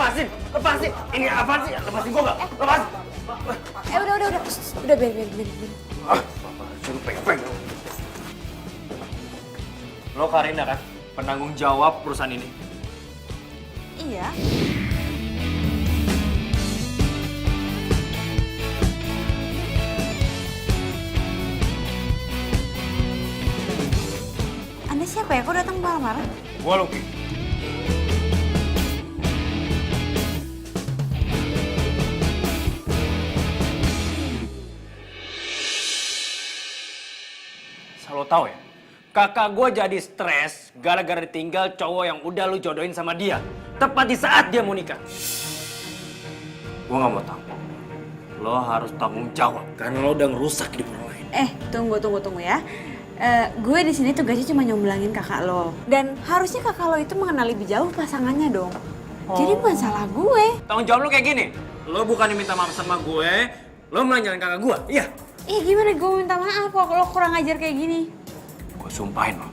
lepasin. Ini apa sih? Lepasin gua nggak? Lepas. Udah, biar. Suruh pegang. Lo Karina kan, penanggung jawab perusahaan ini. Iya. Anda siapa ya? Kok datang marah-marah? Gua Lucky. Lo tahu ya, kakak gue jadi stres gara-gara ditinggal cowok yang udah lu jodohin sama dia. Tepat di saat dia mau nikah. Gue gak mau tahu. Lo harus tanggung jawab karena lo udah ngerusak hidup orang lain. Tunggu ya. Gue di sini tugasnya cuma nyomblangin kakak lo. Dan harusnya kakak lo itu mengenal lebih jauh pasangannya dong. Jadi bukan salah gue. Tanggung jawab lo kayak gini. Lo bukannya minta maaf sama gue, lo melanjarin kakak gue. Iya. Gimana gue minta maaf kalau lo kurang ajar kayak gini? Gue sumpahin lo.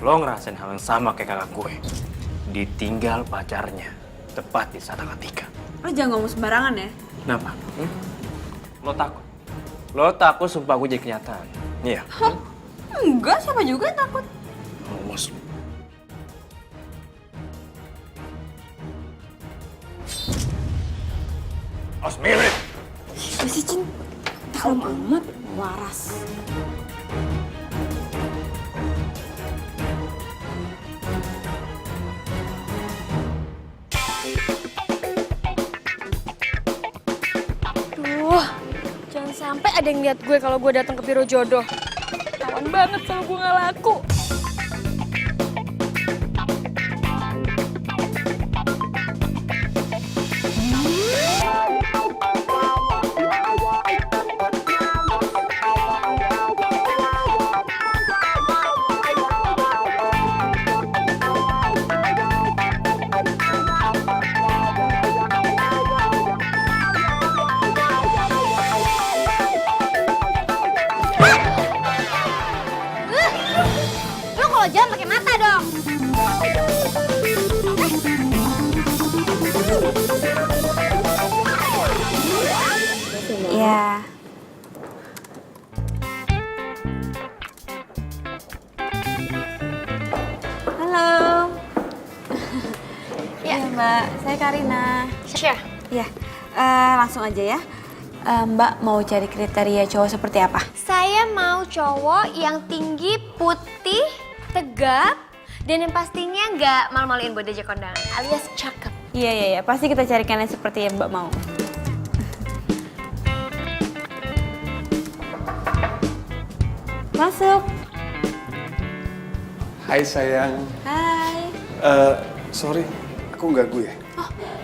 Lo ngerasain hal yang sama kayak kakak gue. Ditinggal pacarnya. Tepat di saat tanggal 3. Lo jangan ngomong sembarangan ya. Kenapa? Lo takut? Lo takut sumpah gue jadi kenyataan? Iya. Hah? Enggak, siapa juga yang takut. Awas lo. Awas mirip. Si Cing, tahu amat waras. Duh, jangan sampai ada yang lihat gue kalau gue datang ke biro jodoh. Tawan banget kalau gue nggak laku. Lu kalau jalan pakai mata dong. Iya. Halo. Ya, Mbak. Saya Karina. Syah, Iya. Langsung aja ya. Mbak mau cari kriteria cowok seperti apa? saya mau cowok yang tinggi, putih, tegap, dan yang pastinya nggak malu-maluin buat diajak kondangan, alias cakep. Iya. Pasti kita carikan yang seperti yang Mbak mau. Masuk. Hai sayang. Hai. Sorry, aku ganggu ya?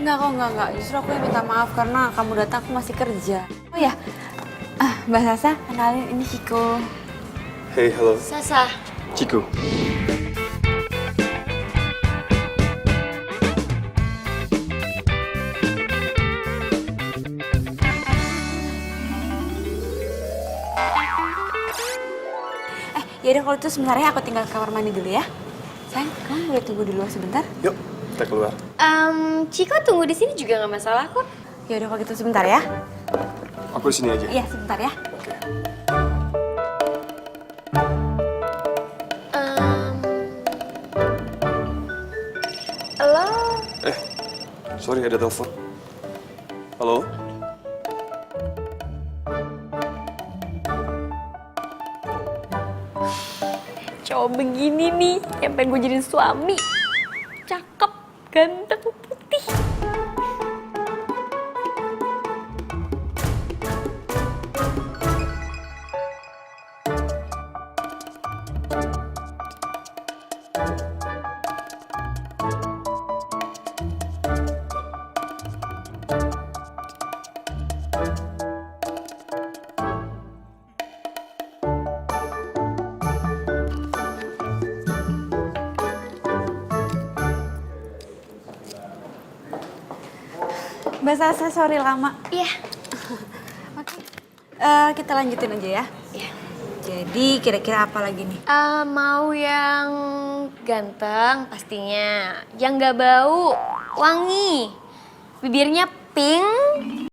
Oh, enggak. Justru aku yang minta maaf karena kamu datang aku masih kerja. Oh ya, Mbak Sasa, kenalin ini Ciko. Hey, halo. Sasa, Ciku. Yaudah kalau itu sebentar ya aku tinggal ke kamar mandi dulu ya. Sayang, kamu boleh tunggu di luar sebentar? Yuk, kita keluar. Ciko tunggu di sini juga nggak masalah kok. Yaudah kalau gitu sebentar ya. Aku di sini aja. Iya, sebentar ya. Oke. Halo, Sorry ada telepon. Halo? cowok begini nih yang pengen gue jadiin suami. Cakep, ganteng, putih. Mbak Sasa, sorry lama. Iya. Oke. Kita lanjutin aja ya. Iya. Jadi kira-kira apa lagi nih? Mau yang ganteng pastinya, yang nggak bau, wangi. Bibirnya pink.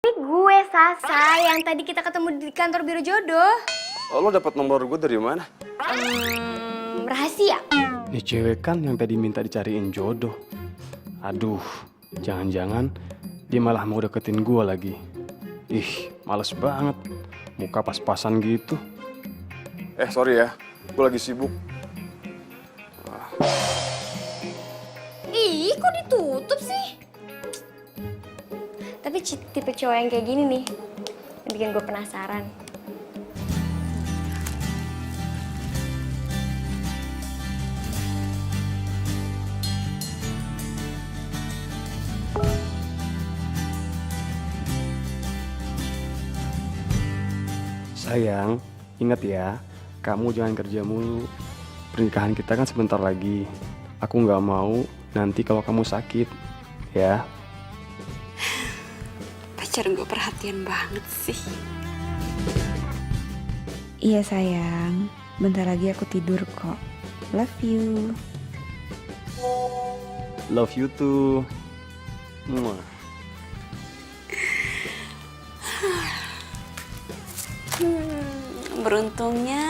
Ini gue Sasa yang tadi kita ketemu di kantor Biro Jodoh. Oh, lo dapat nomor gue dari mana? Rahasia. Ini cewek kan yang tadi minta dicariin jodoh. Aduh, jangan-jangan dia malah mau deketin gue lagi. Ih, males banget. Muka pas-pasan gitu. Sorry ya, gue lagi sibuk. Ih, kok ditutup sih? Tapi tipe cowok yang kayak gini nih, yang bikin gue penasaran. Sayang, ingat ya, kamu jangan kerja mulu. Pernikahan kita kan sebentar lagi. Aku nggak mau nanti kalau kamu sakit, ya. Pacar gue perhatian banget sih. Iya sayang, bentar lagi aku tidur kok. Love you. Love you too. Mwah. Beruntungnya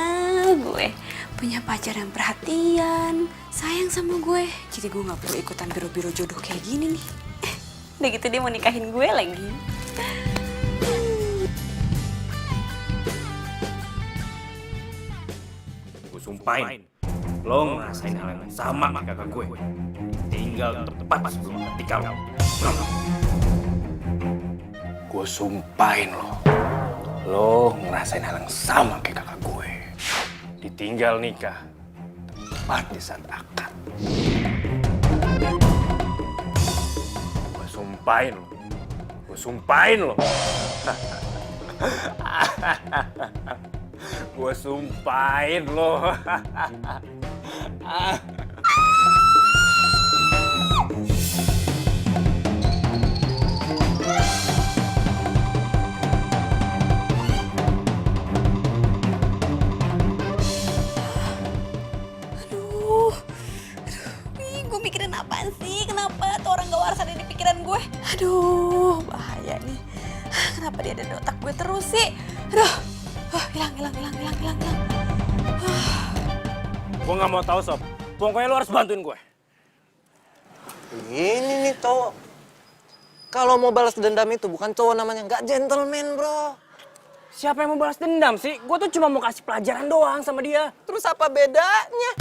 gue punya pacar yang perhatian, sayang sama gue. Jadi gue gak perlu ikutan biro-biro jodoh kayak gini nih. Udah gitu dia mau nikahin gue lagi. Gue sumpahin, lo ngerasain hal yang sama kayak kakak gue. Tinggal tepat sebelum ketika gue sumpahin lo ngerasain hal yang sama kayak kakak gue. Ditinggal nikah, tepat di saat akad. Gue sumpahin lo. Gue sumpahin lo. Gue mikirin apaan sih? Kenapa tuh orang gak waras ada di pikiran gue? Aduh, bahaya nih. Kenapa dia ada di otak gue terus sih? Aduh, Hilang. Gue nggak mau tahu sob. Pokoknya lo harus bantuin gue. Ini nih cowok. Kalau mau balas dendam itu bukan cowok namanya, nggak gentleman bro. Siapa yang mau balas dendam sih? Gue tuh cuma mau kasih pelajaran doang sama dia. Terus apa bedanya?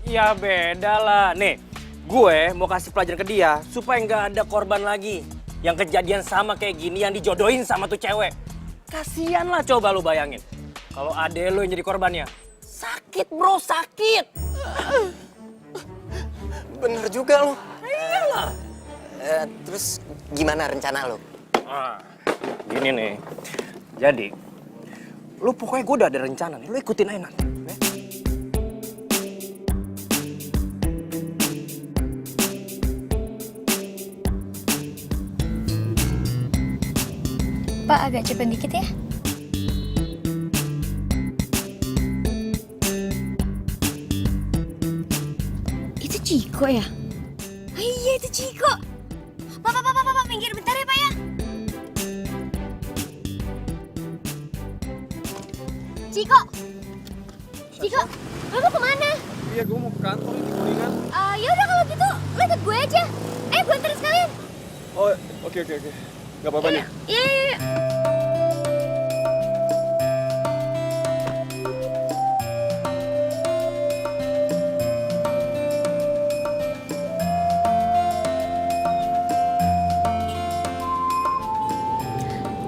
Ya beda lah. Nih, gue mau kasih pelajaran ke dia supaya nggak ada korban lagi. Yang kejadian sama kayak gini yang dijodohin sama tuh cewek. Kasian lah coba lu bayangin. Kalau ade lu yang jadi korbannya. Sakit bro, sakit. Bener juga lo. Iyalah. Terus gimana rencana lo? Gini nih. Jadi, lu pokoknya gue udah ada rencana nih. Lu ikutin aja nanti. Ya? Pak, agak cepet dikit ya. Itu Ciko ya? Oh iya, itu Ciko. Pak, minggir bentar ya, Pak ya. Ciko, lo mau kemana? Iya, gue mau ke kantor ini kuningan. Ya udah kalau gitu, lo ikut gue aja. Gue anterin sekalian. Oh, oke. Gak apa-apa nih. Iya.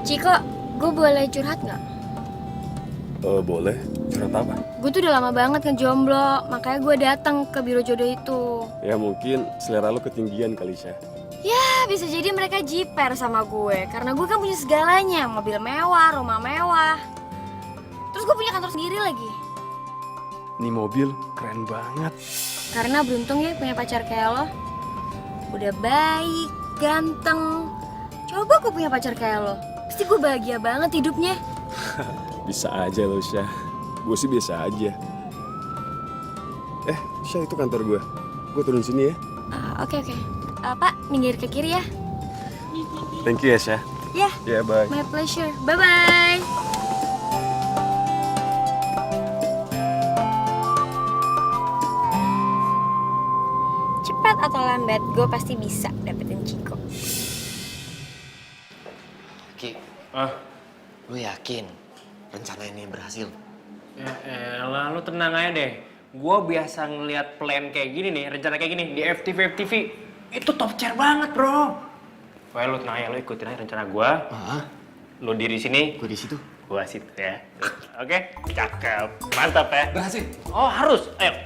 Ciko, gue boleh curhat nggak? Boleh. Curhat apa? Gue tuh udah lama banget ngejomblo, makanya gue datang ke biro jodoh itu. Ya mungkin selera lo ketinggian kali, Syah. Ya, bisa jadi mereka jiper sama gue, karena gue kan punya segalanya, mobil mewah, rumah mewah. Terus gue punya kantor sendiri lagi. Nih mobil keren banget. Karena beruntung ya punya pacar kayak lo. Udah baik, ganteng. Coba gue punya pacar kayak lo. Pasti gue bahagia banget hidupnya. Bisa aja lo, Syah. Gue sih biasa aja. Syah, itu kantor gue. Gue turun sini ya. Oke. Pak, minggir ke kiri ya. Thank you ya, Syah. Ya, Ya, bye. my pleasure. Bye-bye. Cepat atau lambat, gue pasti bisa dapetin Ciko. Ki, lu yakin rencana ini berhasil? Ya elah, lu tenang aja deh. Gue biasa ngeliat plan kayak gini nih, rencana kayak gini di FTV. Itu top chair banget, bro. Pokoknya lu tenang aja, lu ikutin aja rencana gue. Lu diri sini, Gue di situ. gue situ ya. Oke, cakep. Mantap ya. Berhasil. Oh, harus. Ayo.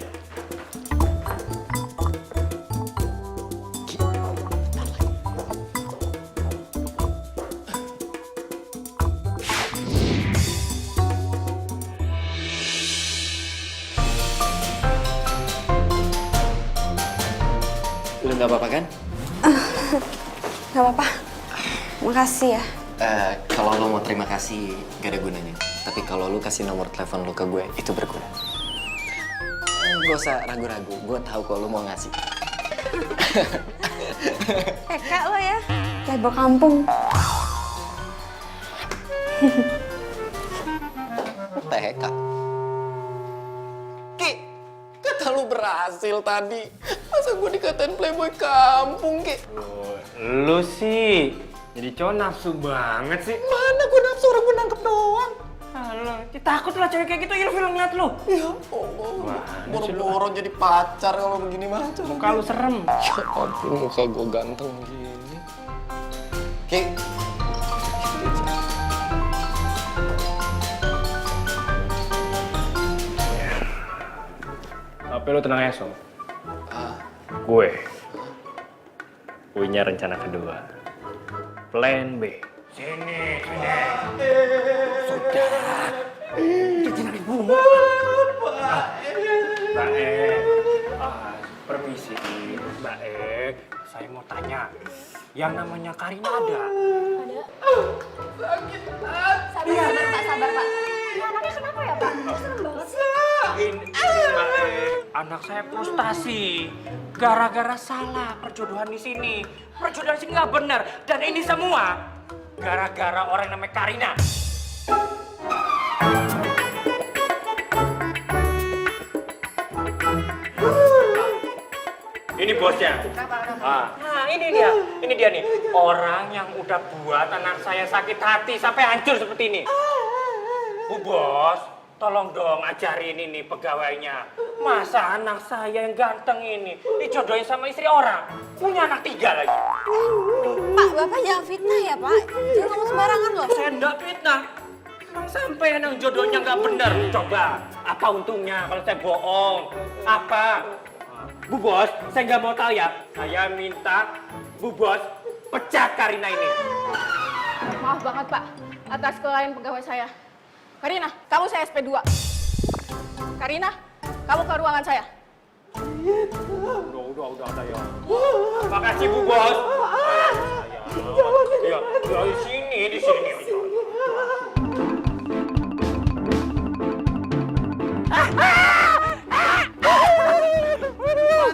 Lu nggak apa-apa kan? Gak apa-apa. Makasih ya. Kalau lo mau terima kasih gak ada gunanya. Tapi kalau lu kasih nomor telepon lu ke gue, itu berguna. Gak usah ragu-ragu, gue tahu kok lu mau ngasih. Kak lo ya. Playboy kampung. TK. Ki, kata lu berhasil tadi. Masa gue dikatain playboy kampung, Ki? Lu sih jadi cowok nafsu banget sih. Mana gue nafsu, orang gue nangkep doang. Alah, takut lah cewek kayak gitu ilfil ngeliat lu. Ya Allah, boro-boro jadi pacar kalau begini mah. Muka lu serem. Ya ampun, muka gue ganteng gini. Ki. Tapi lu tenang ya, Som. Gue punya rencana kedua. Plan B. Sini. Sudah. Itu jangan dibunuh. Mbak E. Permisi, Mbak E. Saya mau tanya. Yang namanya Karina ada? Sabar, Pak. Anaknya kenapa ya, Pak? Serem banget sih. Ini Mbak E. Anak saya frustasi gara-gara salah perjodohan di sini. Perjodohan di sini nggak benar dan ini semua gara-gara orang namanya Karina. Ini bosnya. Nah, ini dia nih. Orang yang udah buat anak saya sakit hati sampai hancur seperti ini. Bu Bos, tolong dong ajarin ini pegawainya. Masa anak saya yang ganteng ini dijodohin sama istri orang? Punya anak 3 lagi. Pak, Bapak jangan fitnah ya, Pak. Jangan ngomong sembarangan loh. Saya enggak fitnah. Sampai yang jodohnya nggak bener. Coba, apa untungnya kalau saya bohong? Apa? Bu Bos, saya nggak mau tahu ya. Saya minta Bu Bos pecat Karina ini. Maaf banget Pak, atas kelalaian pegawai saya. Karina, kamu saya SP2. Karina, kamu ke ruangan saya. Udah ya. Makasih Bu Bos. Iya, di sini.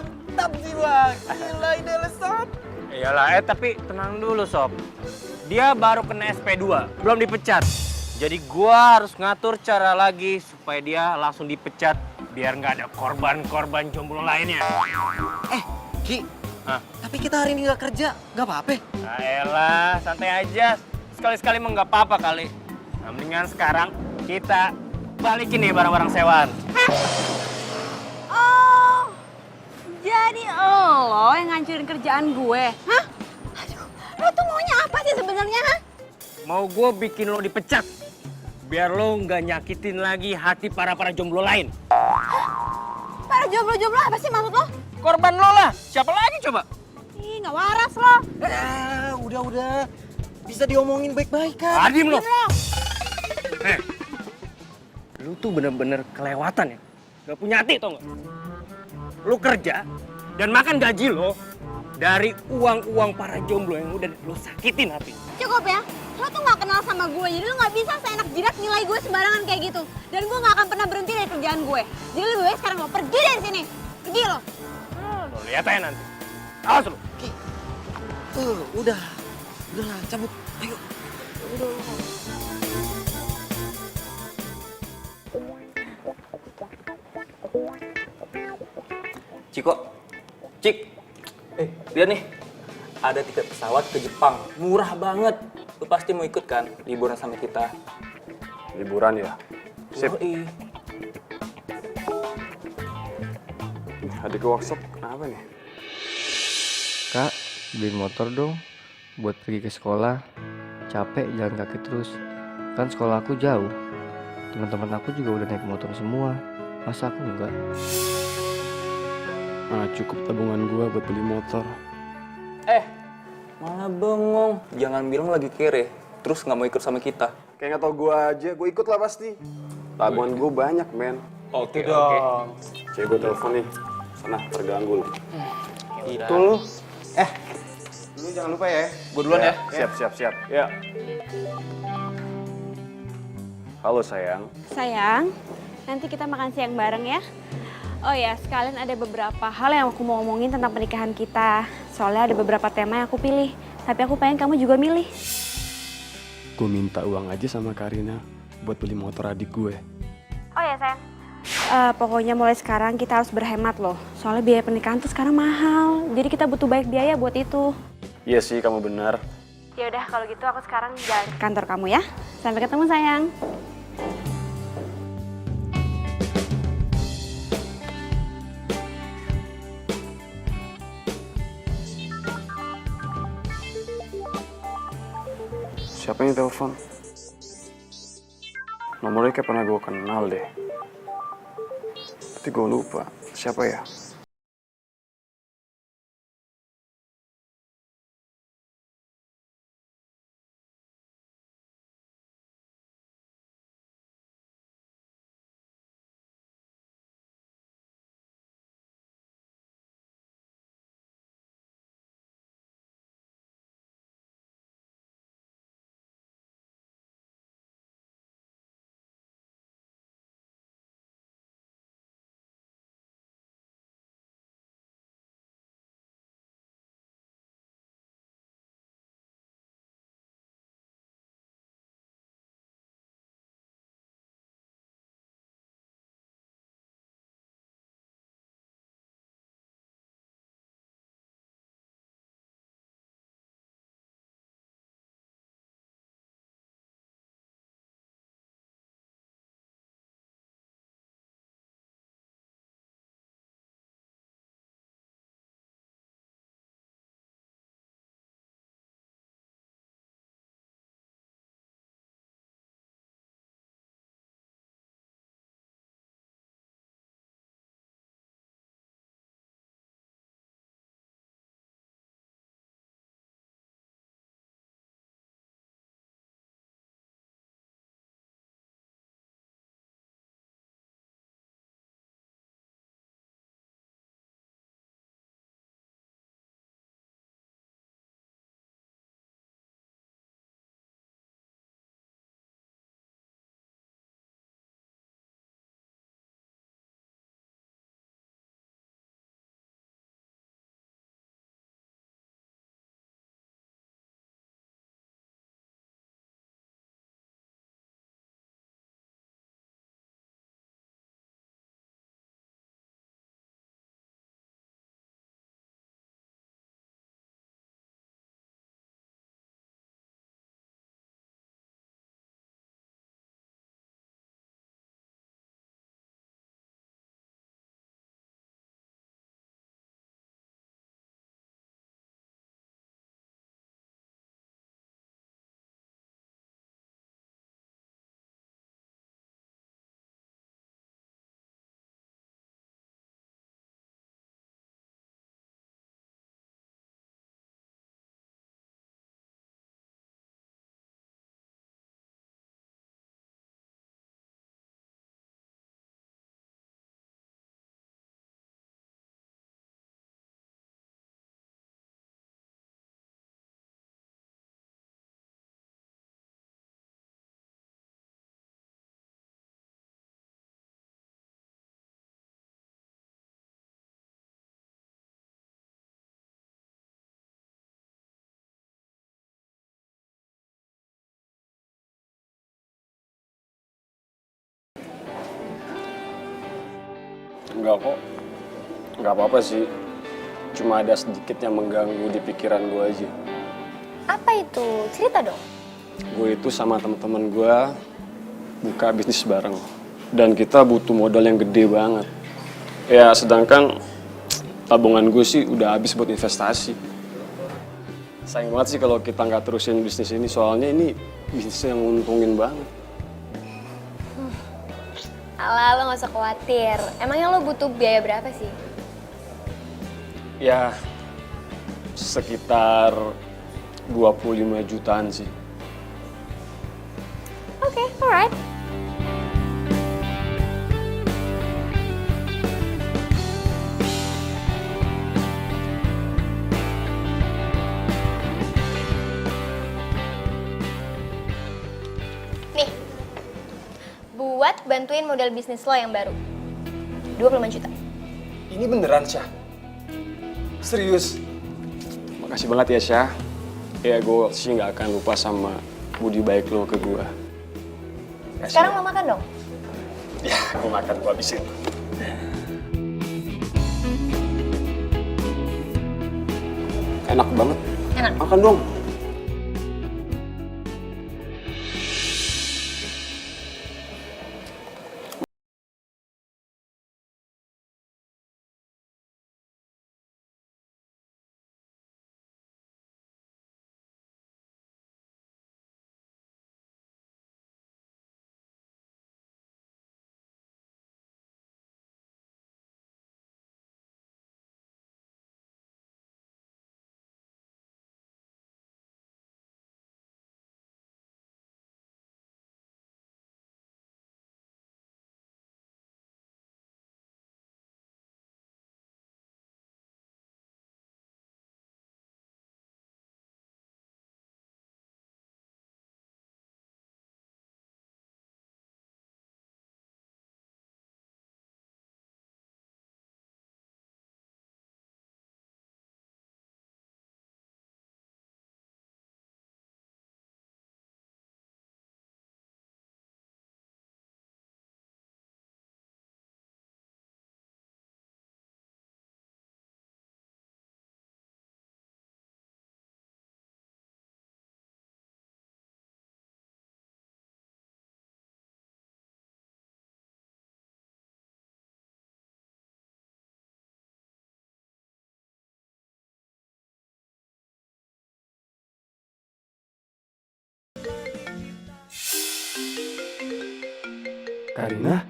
Mantap sih bang, gila ini lesat. Iyalah, tapi tenang dulu Sob. Dia baru kena SP2, belum dipecat. Jadi gua harus ngatur cara lagi supaya dia langsung dipecat biar nggak ada korban-korban jomblo lainnya. Ki, Hah? tapi kita hari ini nggak kerja, nggak apa-apa. Nah, elah, santai aja. Sekali-sekali mah nggak apa-apa kali. Nah, mendingan sekarang kita balikin nih barang-barang sewaan. Oh, jadi lo yang ngancurin kerjaan gue? Hah? Aduh, lo tuh maunya apa sih sebenarnya, ha? Mau gue bikin lo dipecat biar lo nggak nyakitin lagi hati para jomblo lain. Para jomblo-jomblo apa sih maksud lo? Korban lo lah, siapa lagi coba? Ih, nggak waras lo. Udah. Bisa diomongin baik-baik kan? Adim lo. Lu tuh bener-bener kelewatan ya. Gak punya hati tau gak? Lu kerja dan makan gaji lo dari uang-uang para jomblo yang udah lo sakitin hati. Cukup ya. Lo tuh nggak kenal sama gue, jadi lo nggak bisa seenak jidat nilai gue sembarangan kayak gitu. Dan gue nggak akan pernah berhenti dari kerjaan gue. Jadi lebih baik sekarang lo pergi dari sini. Pergi lo. Lo lihat aja nanti. Awas lo. Ki, udah lah, cabut, ayo. Ciko, Cik, lihat nih, ada tiket pesawat ke Jepang, murah banget. Lu pasti mau ikut kan, liburan sama kita. Liburan ya? Sip. Yoi. Adik ke workshop, kenapa nih? Kak, beliin motor dong buat pergi ke sekolah. Capek jalan kaki terus. Kan sekolah aku jauh. Teman-teman aku juga udah naik motor semua. Masa aku enggak? Cukup tabungan gua buat beli motor. Malah bengong, jangan bilang lagi kere, terus nggak mau ikut sama kita. Kayak nggak tau gua aja, gua ikut lah pasti. Tabungan gua banyak, men. Oke dong. Cek gua telepon nih. Sana, terganggu lu. Gila. Tuh lu. Lu jangan lupa ya, gue duluan ya. Siap. Ya. Halo sayang. Sayang, nanti kita makan siang bareng ya. Oh ya, sekalian ada beberapa hal yang aku mau ngomongin tentang pernikahan kita. Soalnya ada beberapa tema yang aku pilih. Tapi aku pengen kamu juga milih. Gue minta uang aja sama Karina buat beli motor adik gue. Oh ya sayang. Pokoknya mulai sekarang kita harus berhemat loh. Soalnya biaya pernikahan tuh sekarang mahal. Jadi kita butuh banyak biaya buat itu. Iya sih, kamu benar. Ya udah kalau gitu aku sekarang jalan ke kantor kamu ya. Sampai ketemu sayang. Siapa yang telepon? Nomornya kayak pernah gue kenal deh. Tapi gue lupa. Siapa ya? Enggak kok. Enggak apa-apa sih. Cuma ada sedikit yang mengganggu di pikiran gue aja. Apa itu? Cerita dong. Gue itu sama teman-teman gue buka bisnis bareng. Dan kita butuh modal yang gede banget. Ya sedangkan tabungan gue sih udah habis buat investasi. Sayang banget sih kalau kita nggak terusin bisnis ini, soalnya ini bisnis yang nguntungin banget. Alah, lo gak usah khawatir. Emangnya lo butuh biaya berapa sih? Ya sekitar 25 jutaan sih. Oke, alright. Nih, buat bantuin modal bisnis lo yang baru. 25 juta. Ini beneran, Syah? Serius? Makasih banget ya, Syah. Ya, gue sih nggak akan lupa sama budi baik lo ke gue. Sekarang lo makan dong. Ya, gue makan, gue habisin. Enak banget. Enak. Makan dong. Karina?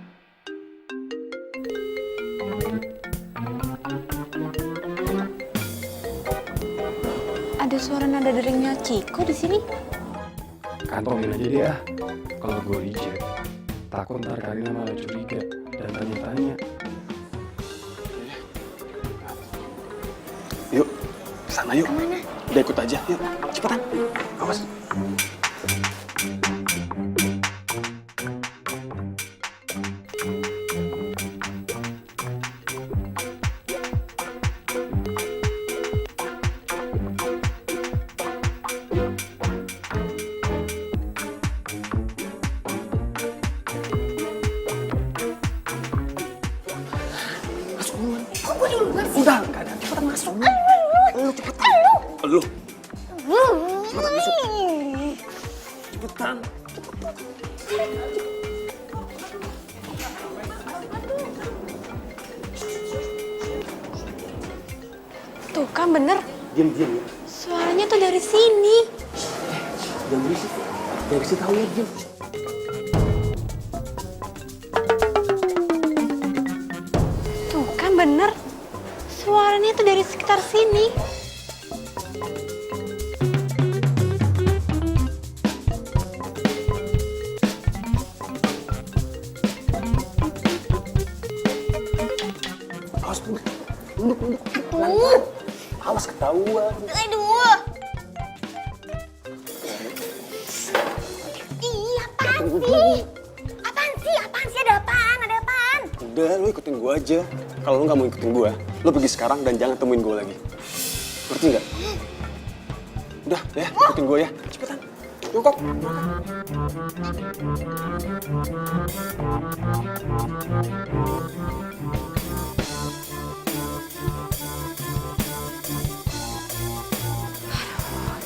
Ada suara nada deringnya Ciko di sini. Kantongin aja dia. Kalau gue reject, takut ntar Karina malah curiga dan tanya-tanya. Yuk, sana yuk. Kemana? Udah ikut aja, yuk. Cepetan. Awas. Udah, enggak ada. Cepetan masuk. Lu cepetan. Lu. Cepetan masuk. Cepetan. Tuh kan bener. Diam ya. Suaranya tuh dari sini. Jangan berisik. Jangan kasih tahu ya, diam. Tuh kan bener. Suaranya tuh dari sekitar sini. Awas, duduk. Pelan-pelan. Awas ketahuan. Aduh. Ih, apaan sih? Apaan sih? Ada apaan? Udah, lu ikutin gua aja. Kalau lu nggak mau ikutin gua, lu pergi sekarang dan jangan temuin gua lagi. Ngerti nggak? Udah, ya, ikutin gua ya. Cepetan. Yuk, kok.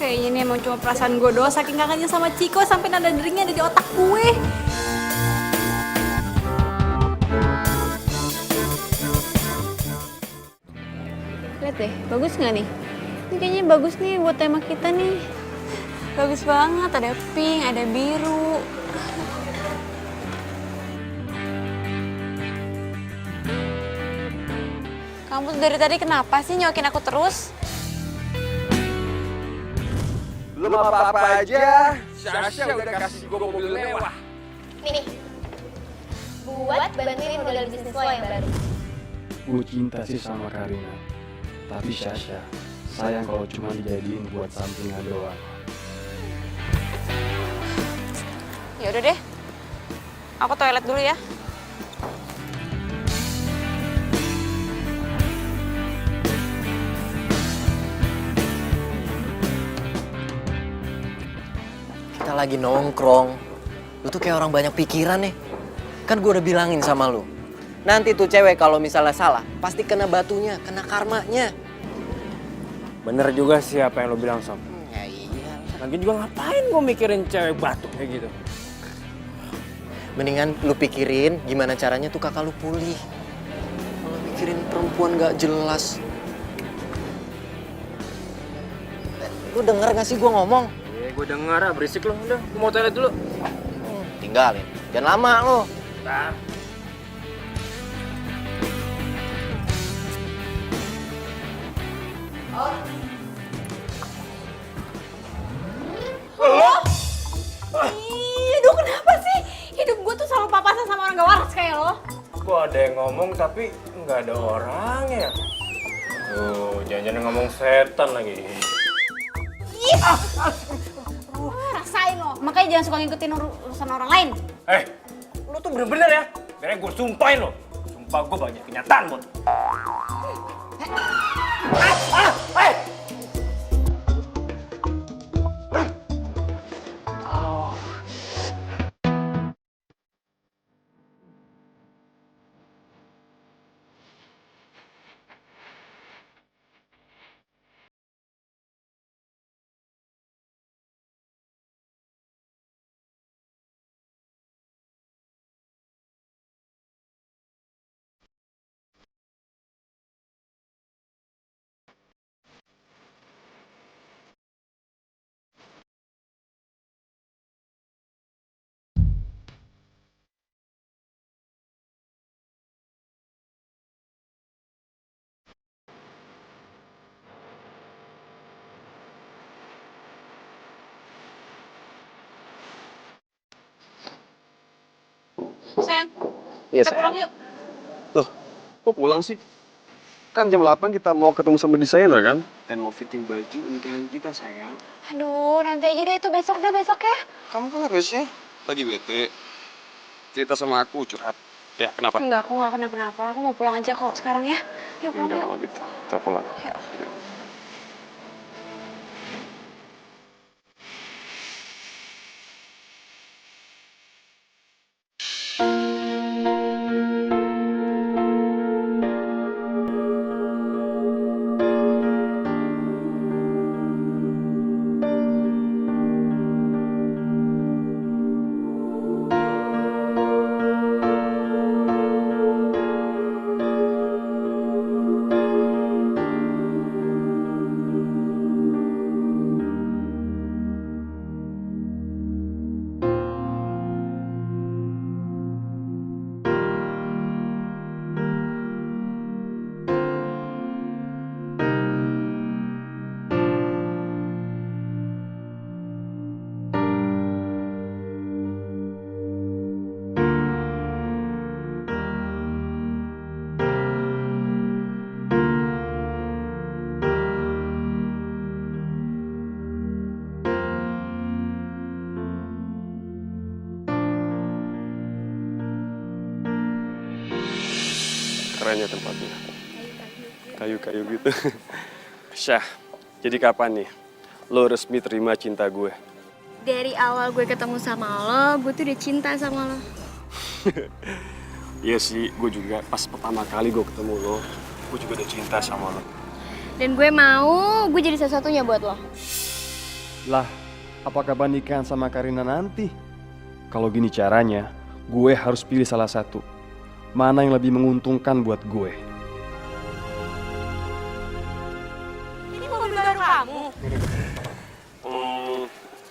Kayaknya ini emang cuma perasaan gue doang, saking kangennya sama Ciko sampai nada deringnya ada di otak gue. Lihat deh, bagus nggak nih? Ini kayaknya bagus nih buat tema kita nih. Bagus banget, ada pink, ada biru. Kamu dari tadi kenapa sih nyokin aku terus? Belum apa-apa aja, Sasha udah kasih gue mobil mewah. Nih, buat bantuin modal bisnis lo yang baru. Gue cinta sih sama Karina. Tapi Sasha, sayang kalau cuma dijadiin buat sampingan doang. Ya udah deh, aku toilet dulu ya. Kita lagi nongkrong. Lu tuh kayak orang banyak pikiran nih. Kan gue udah bilangin sama lu. Nanti tuh cewek kalau misalnya salah, pasti kena batunya, kena karmanya. Bener juga sih apa yang lo bilang, Sob. Ya iya. Lagi juga ngapain gue mikirin cewek batu kayak gitu? Mendingan lu pikirin gimana caranya tuh kakak lu pulih. Kalau mikirin perempuan gak jelas. Lu denger gak sih gue ngomong? Gue denger, berisik lo. Udah, gue mau toilet dulu. Tinggalin. Jangan lama lu. Nah. Ih, aduh kenapa sih? Hidup gue tuh selalu papasan sama orang gak waras kayak lo. Kok ada yang ngomong tapi nggak ada orangnya? Tuh, jangan-jangan ngomong setan lagi. Rasain lo, makanya jangan suka ngikutin urusan orang lain. Lo tuh bener-bener ya? Biar gue sumpahin lo. Sumpah gue banyak kenyataan, Bot. Sayang, Iya, kita pulang yuk. Loh, kok pulang sih? Kan jam 8 kita mau ketemu sama desainer kan? Dan mau fitting baju nikahan kita, sayang. Aduh, nanti aja deh itu besok ya. Kamu kan harusnya lagi bete. Cerita sama aku, curhat. Ya, kenapa? Enggak, aku gak kenapa-napa. Aku mau pulang aja kok sekarang ya. Yuk pulang Enggak yuk. kalau gitu. Kita pulang. Yuk. Keren ya tempatnya. Kayu-kayu gitu. Syah, jadi kapan nih lo resmi terima cinta gue? Dari awal gue ketemu sama lo, gue tuh udah cinta sama lo. Iya sih, gue juga pas pertama kali gue ketemu lo, gue juga udah cinta sama lo. Dan gue mau gue jadi satu-satunya buat lo. Lah, apakah bandingkan sama Karina nanti? Kalau gini caranya, gue harus pilih salah satu. Mana yang lebih menguntungkan buat gue? Ini mobil baru kamu.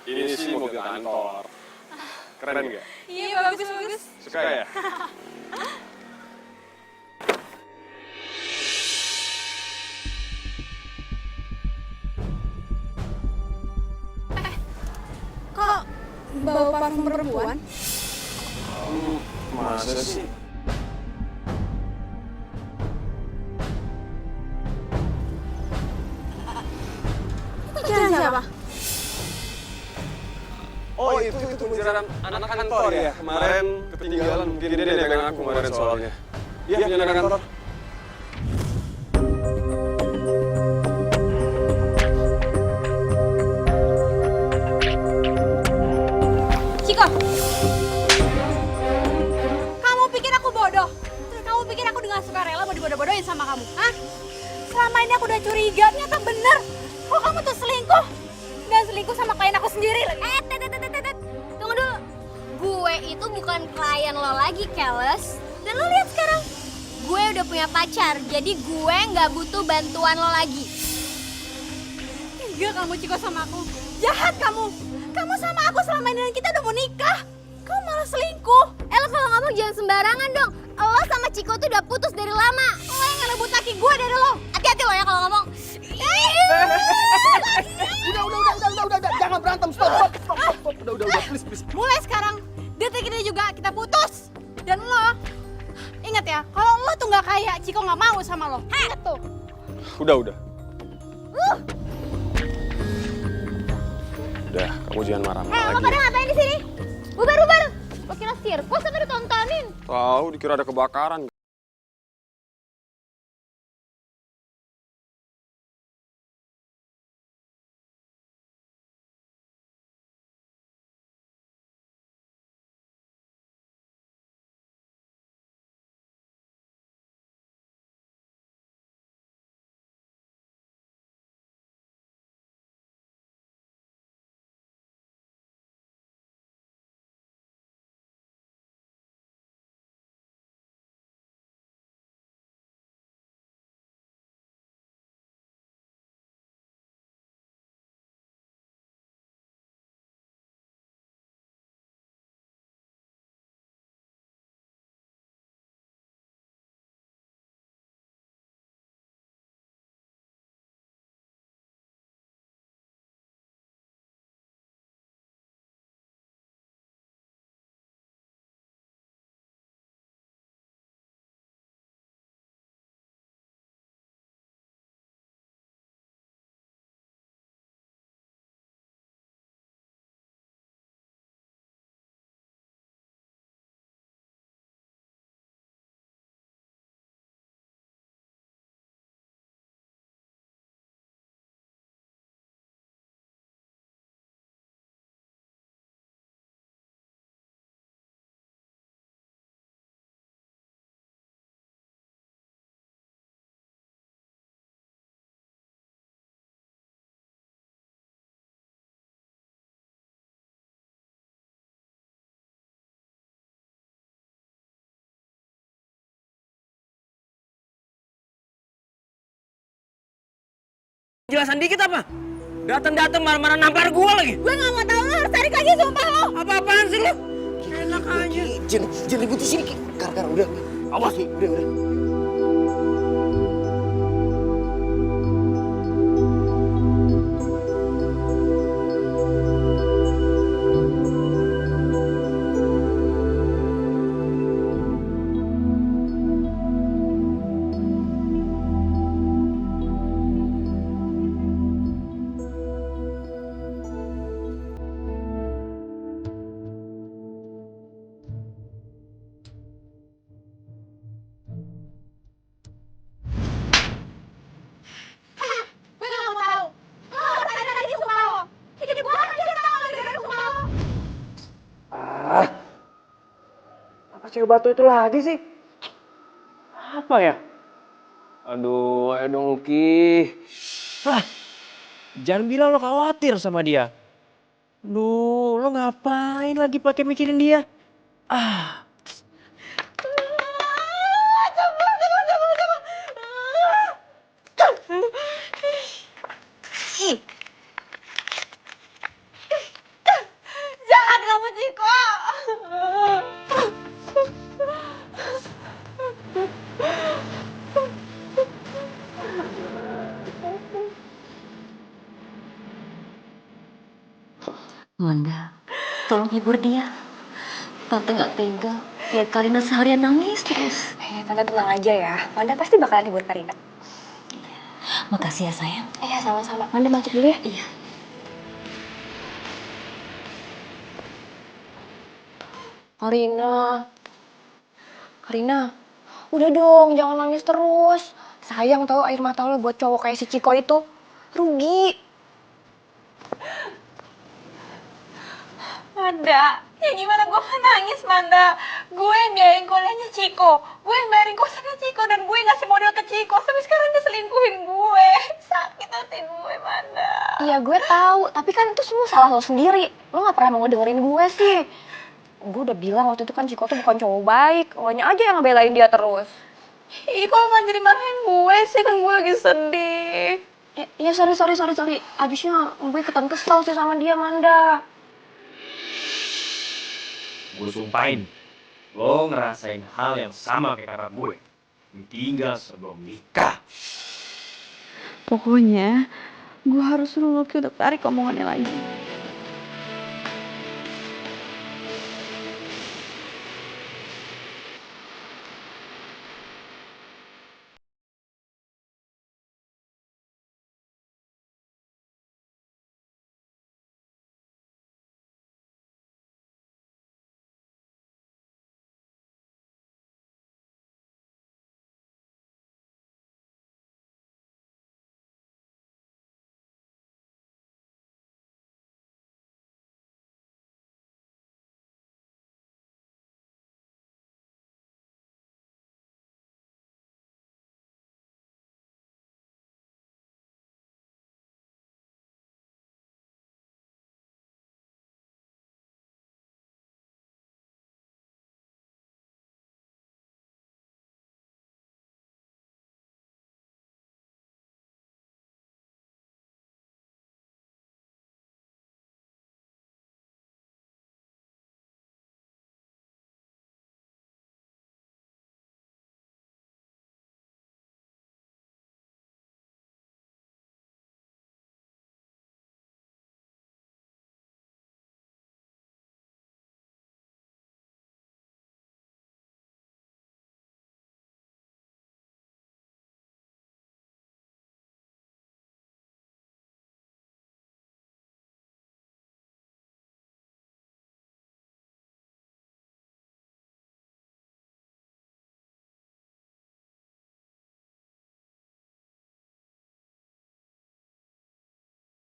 Ini sih mobil kantor. Keren nggak? Iya, bagus. Suka ya? Kok bau parfum perempuan? Masa sih? Jangan siapa? Oh itu kuntilanak anak kantor ya? Kemarin ketinggalan, mungkin dia dengan aku kemarin soalnya. Iya, punya anak kantor. Ciko! Kamu pikir aku bodoh? Kamu pikir aku dengan sukarela mau dibodoh-bodohin sama kamu? Hah? Selama ini aku udah curiga, ternyata bener. Kok kamu tuh selingkuh? Dan selingkuh sama klien aku sendiri lagi. Tunggu dulu. Gue itu bukan klien lo lagi, Keles. Dan lo lihat sekarang, gue udah punya pacar, jadi gue nggak butuh bantuan lo lagi. Enggak kamu Ciko sama aku. Jahat kamu. Kamu sama aku selama ini dan kita udah mau nikah. Kamu malah selingkuh. Lo kalau ngomong jangan sembarangan dong. Lo sama Ciko tuh udah putus dari lama. Lo yang ngerebut laki gue dari lo. Hati-hati lo ya kalau ngomong. Udah, jangan berantem, stop. Udah, please. Mulai sekarang, detik ini juga kita putus. Dan lo, ingat ya, kalau lo tuh nggak kaya, Ciko nggak mau sama lo. Ingat tuh. Udah. Udah, kamu jangan marah-marah Lo lagi. pada ngapain di sini? Bubar. Lo kira sirkus atau ditontonin? Tahu, dikira ada kebakaran. Jelasan dikit apa? Datang marah-marah nampar gua lagi. Gue nggak mau tahu lo harus tarik lagi sumpah lo. Apa-apaan sih lu? Enak aja. Jangan ribut di sini, Ki. Kar, udah. Awas. Ki, udah. Gue nggak mau tahu. Lo harus tarik lagi sumpah lo. Jadi gue akan jadi tahu lagi dari sumpah lo. Apa cewek batu itu lagi sih? Apa ya? Aduh, ayo dong Ki. Jangan bilang lo khawatir sama dia. Lu ngapain lagi pakai mikirin dia? Ah, Jangan kamu Ciko. Wanda, tolong hibur dia. Tante nggak tega lihat Karina seharian nangis terus. Tante tenang aja ya. Wanda pasti bakalan hibur Karina. Makasih ya sayang. Iya, sama-sama. Wanda masuk dulu ya. Iya. Karina. Karina, udah dong jangan nangis terus. Sayang tau air mata lo buat cowok kayak si Ciko itu. Rugi. Manda, ya gimana gue nangis Manda? Gue yang biayain kuliahnya Ciko, gue yang bayarin kosannya Ciko, dan gue ngasih modal ke Ciko. Sampai sekarang dia selingkuhin gue. Sakit hati gue Manda. Iya gue tahu, tapi kan itu semua salah lo sendiri. Lo gak pernah mau ngedengerin gue sih. Gue udah bilang waktu itu kan Ciko tuh bukan cowok baik. Lonya aja yang ngebelain dia terus. Ih, kok malah jadi marahin gue sih, kan gue lagi sedih. Ya sorry. Abisnya gue ikutan kesel sih sama dia Manda. gue sumpahin, lo ngerasain hal yang sama kayak kakak gue. Ditinggal sebelum nikah. Pokoknya gue harus suruh Lucky untuk tarik omongannya lagi.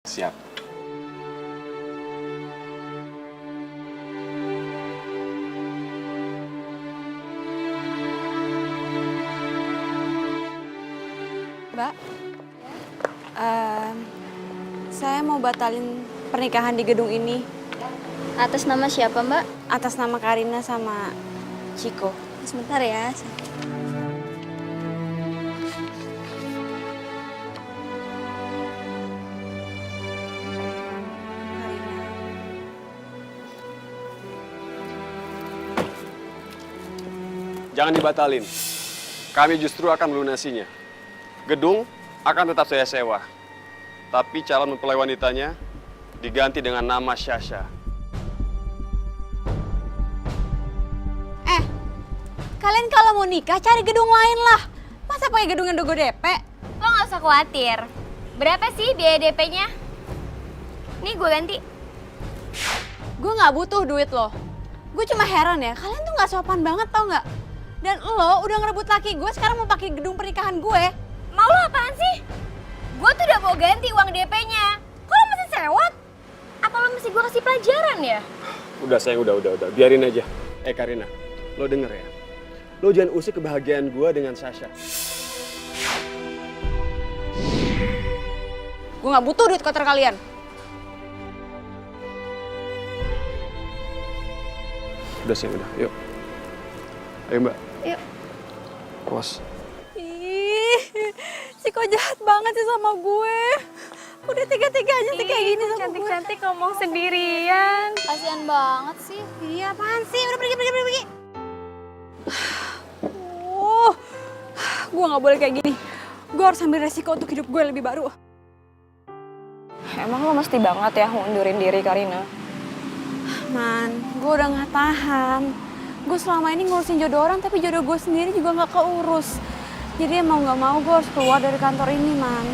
Siap. Mbak, saya mau batalin pernikahan di gedung ini. Atas nama siapa, Mbak? Atas nama Karina sama Ciko. Sebentar ya. Jangan dibatalin. Kami justru akan melunasinya. Gedung akan tetap saya sewa. Tapi calon mempelai wanitanya diganti dengan nama Syasha. Kalian kalau mau nikah cari gedung lain lah. Masa pakai gedung yang dogo DP? Lo nggak usah khawatir. Berapa sih biaya DP-nya? Nih gue ganti. Gue nggak butuh duit lo. Gue cuma heran ya, kalian tuh nggak sopan banget tau nggak? Dan lo udah ngerebut laki gue, sekarang mau pakai gedung pernikahan gue. Mau lo apaan sih? Gue tuh udah mau ganti uang DP-nya. Kok lo masih sewot? Apa lo mesti gue kasih pelajaran ya? Udah sayang, udah. Biarin aja. Karina, lo denger ya. Lo jangan usik kebahagiaan gue dengan Sasha. Gue nggak butuh duit kotor kalian. Udah sini, udah. Yuk. Ayo, Mbak. Yuk. Awas. Ih, Ciko jahat banget sih sama gue. Udah tega-teganya sih kayak gini sama gue. Cantik-cantik ngomong sendirian. Kasian banget sih. Iya, apaan sih? Udah pergi. Gue gak boleh kayak gini. Gue harus ambil resiko untuk hidup gue lebih baru. Emang lo mesti banget ya ngundurin diri, Karina? Man, gue udah gak tahan. Gue selama ini ngurusin jodoh orang, tapi jodoh gue sendiri juga gak keurus. Jadi mau gak mau gue harus keluar dari kantor ini, Man.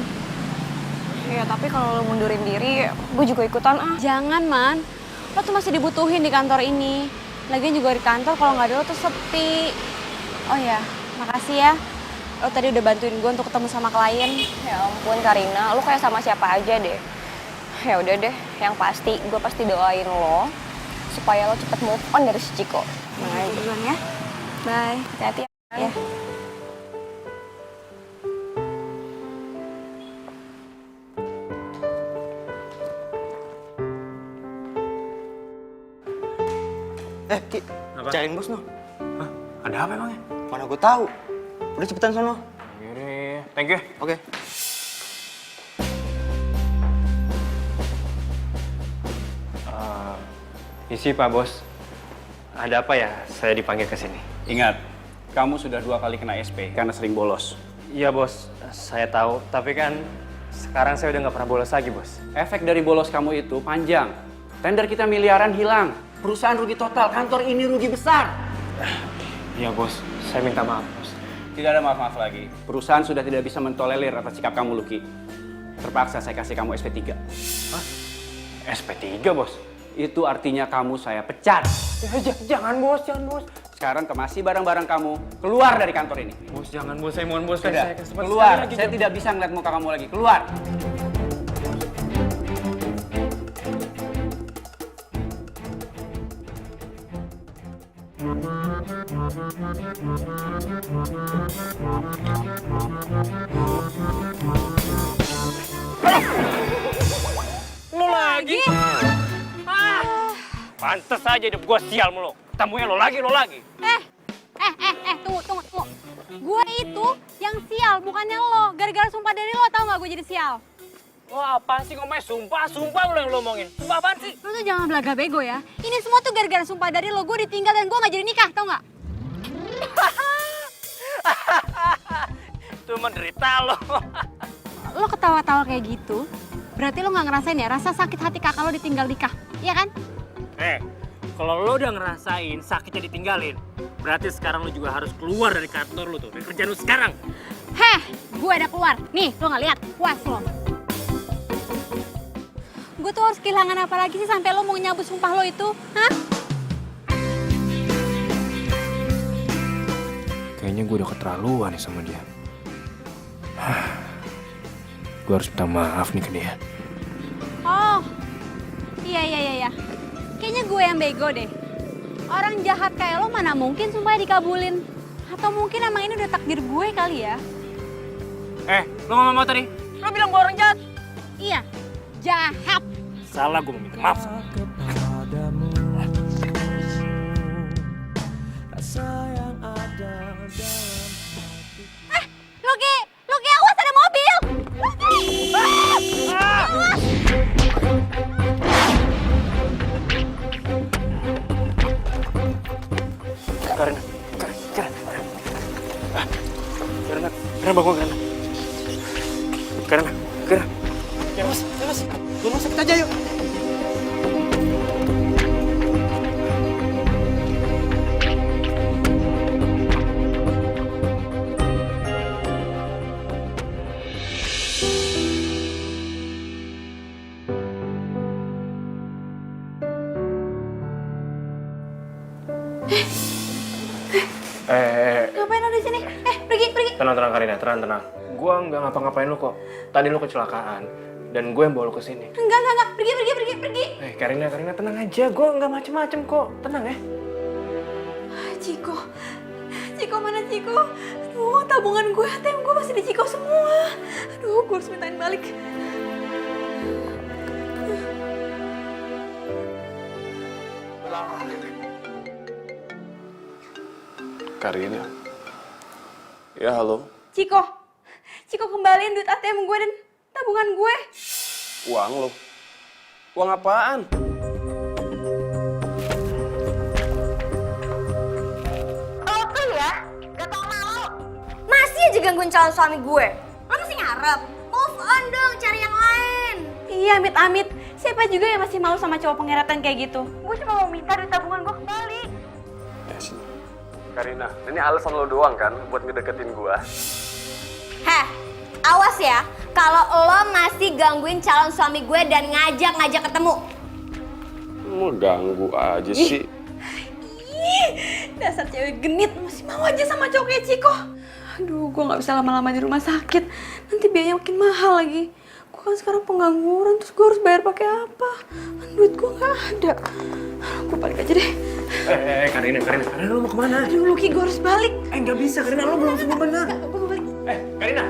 Ya tapi kalau lo mundurin diri, gue juga ikutan ah. Jangan, Man. Lo tuh masih dibutuhin di kantor ini. Lagian juga di kantor kalau nggak ada lo tuh sepi. Oh ya, makasih ya. Lo tadi udah bantuin gue untuk ketemu sama klien. Ya ampun Karina, lo kayak sama siapa aja deh. Ya udah deh, yang pasti gue pasti doain lo supaya lo cepet move on dari si Ciko. Nah, duluan ya. Bye. Hati-hati ya. Ki, cariin bos no. Hah? Ada apa emangnya? Mana gue tahu. Udah cepetan sono. Yaudah, thank you. Oke. Isi Pak Bos. Ada apa ya saya dipanggil ke sini? Ingat, kamu sudah 2 kali kena SP karena sering bolos. Iya Bos, saya tahu. Tapi kan sekarang saya udah nggak pernah bolos lagi Bos. Efek dari bolos kamu itu panjang. Tender kita miliaran hilang. Perusahaan rugi total, kantor ini rugi besar. Iya Bos, saya minta maaf Bos. Tidak ada maaf-maaf lagi. Perusahaan sudah tidak bisa mentolerir atas sikap kamu, Lucky. Terpaksa saya kasih kamu SP3. Hah? SP3 Bos? Itu artinya kamu saya pecat. Jangan Bos, jangan Bos. Sekarang kemasi barang-barang kamu keluar dari kantor ini. Bos jangan Bos, saya mohon Bos. Sudah, Saya kesempatan keluar. sekali lagi, Saya tidak bisa ngeliat muka kamu lagi. Keluar. Lo lagi? Pantes aja hidup gue sial mulu. Ketemunya lo lagi. Tunggu. Gue itu yang sial, bukannya lo. Gara-gara sumpah dari lo, tau gak gue jadi sial? Wah, apaan sih ngomongnya? Sumpah lo yang lo omongin. Sumpah apaan sih? Lo tuh jangan belaga bego ya. Ini semua tuh gara-gara sumpah dari lo. Gue ditinggal dan gue gak jadi nikah, tau gak? Itu menderita lo. Lo ketawa-tawa kayak gitu, berarti lo gak ngerasain ya rasa sakit hati kakak lo ditinggal nikah, iya kan? Kalau lo udah ngerasain sakitnya ditinggalin, berarti sekarang lo juga harus keluar dari kantor lo tuh, dari kerjaan lo sekarang. Heh, gue udah keluar. Nih, lo gak lihat? Puas lo. Gue tuh harus kehilangan apa lagi sih sampai lo mau nyabut sumpah lo itu? Hah? Kayaknya gue udah keterlaluan nih sama dia. Gue harus minta maaf nih ke dia. Oh, iya. Kayaknya gue yang bego deh. Orang jahat kayak lo mana mungkin sumpahnya dikabulin. Atau mungkin emang ini udah takdir gue kali ya? Lo ngomong apa tadi? Lo bilang gue orang jahat. Iya, jahat. Salah, gue mau minta maaf. Loki, awas ada mobil. Loki. Awas. Karena bangun Karena. Mas. Rumah sakit aja yuk. Ngapain lo di sini? Pergi. Tenang Karina, tenang. Gue nggak ngapa-ngapain lu kok. Tadi lu kecelakaan dan gue yang bawa lu ke sini. Enggak. Pergi. Karina tenang aja. Gue nggak macem-macem kok. Tenang ya. Ciko mana Ciko? Aduh, tabungan gue, ATM gue masih di Ciko semua. Aduh, gue harus mintain balik. Karina. Ya, halo. Ciko, Ciko kembaliin duit ATM gue dan tabungan gue. Uang lo. Uang apaan? Oh tuh ya, gak tau malu. Masih aja gangguin calon suami gue. Lo masih ngarep? Move on dong, cari yang lain. Iya, amit-amit. Siapa juga yang masih malu sama cowok pengeratan kayak gitu? Gue cuma mau minta duit tabungan gue kembali. Ya sini. Karina, ini alasan lo doang kan buat ngedeketin gua? Heh, awas ya. Kalau lo masih gangguin calon suami gue dan ngajak ketemu. Mau ganggu aja sih. Ih, dasar cewek genit masih mau aja sama cowok kayak Ciko. Aduh, gue nggak bisa lama-lama di rumah sakit. Nanti biayanya makin mahal lagi. Gue kan sekarang pengangguran, terus gue harus bayar pakai apa? Duit gue nggak ada. Gue balik aja deh. Karina, lo mau kemana? Aduh, Lucky, gue harus balik. Nggak bisa, Karina, lo belum sembuh benar. Gue mau balik. Karina!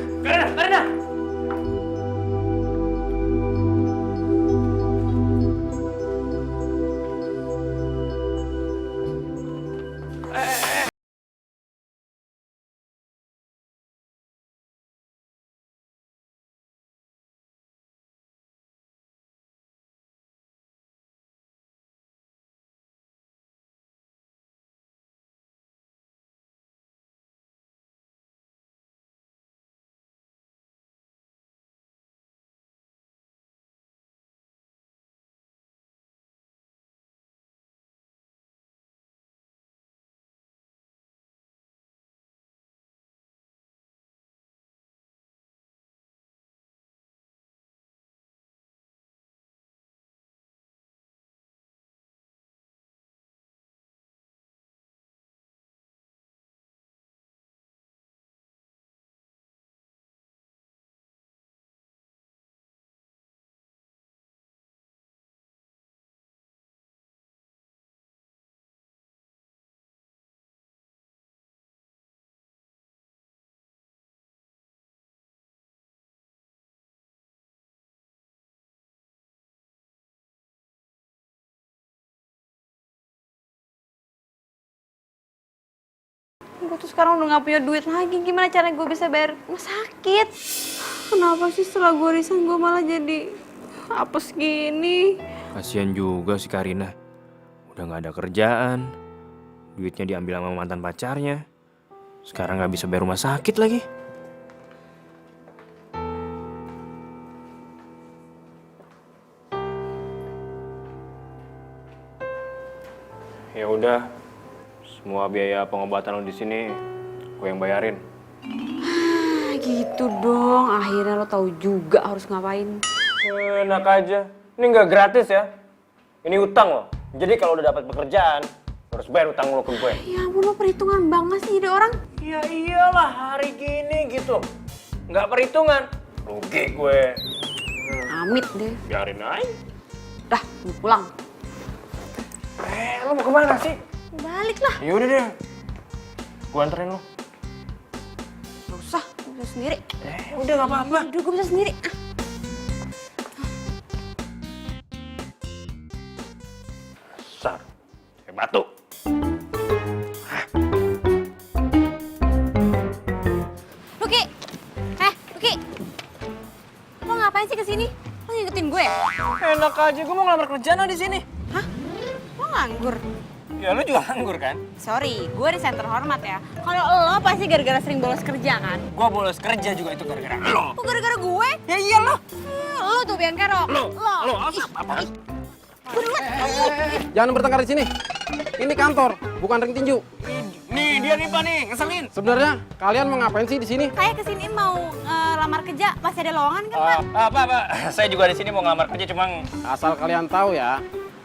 Gue tuh sekarang udah gak punya duit lagi. Gimana caranya gue bisa bayar rumah sakit? Kenapa sih setelah gue resign gue malah jadi apes gini? Kasian juga si Karina. Udah gak ada kerjaan. Duitnya diambil sama mantan pacarnya. Sekarang gak bisa bayar rumah sakit lagi. Ya udah, semua biaya pengobatan lo di sini gue yang bayarin. Gitu dong, akhirnya lo tahu juga harus ngapain. Enak aja, ini nggak gratis ya. Ini utang lo. Jadi kalau udah dapat pekerjaan, lo harus bayar utang lo ke gue. Ya ampun, lo perhitungan banget sih jadi orang. Ya iyalah, hari gini gitu. Nggak perhitungan, rugi gue. Amit deh. Biarin aja. Dah, gue pulang. Lo mau kemana sih? Balik lah. Ya udah deh, gue anterin lo. Gak usah, gue bisa sendiri. Udah gak apa-apa. Udah, gue bisa sendiri. Sar, kayak batu. Lucky, Lucky, lo ngapain sih kesini? Lo ngikutin gue ya? Enak aja, gue mau ngelamar kerjaan di sini. Hah? Lo nganggur? Ya lo juga nganggur kan? Sorry, gue resign terhormat ya. Kalau lo pasti gara-gara sering bolos kerja kan? Gue bolos kerja juga itu gara-gara lo. Kok gara-gara gue? Ya iyalah. Lo tuh Bian Kerok. Lo apa? Jangan bertengkar di sini. Ini kantor, bukan ring tinju. Nih dia nih Pak nih, ngeselin. Sebenarnya kalian mau ngapain sih di sini? Saya kesini mau lamar kerja, masih ada lowongan kan Pak? Pak, saya juga di sini mau ngelamar kerja cuma Asal kalian tahu ya,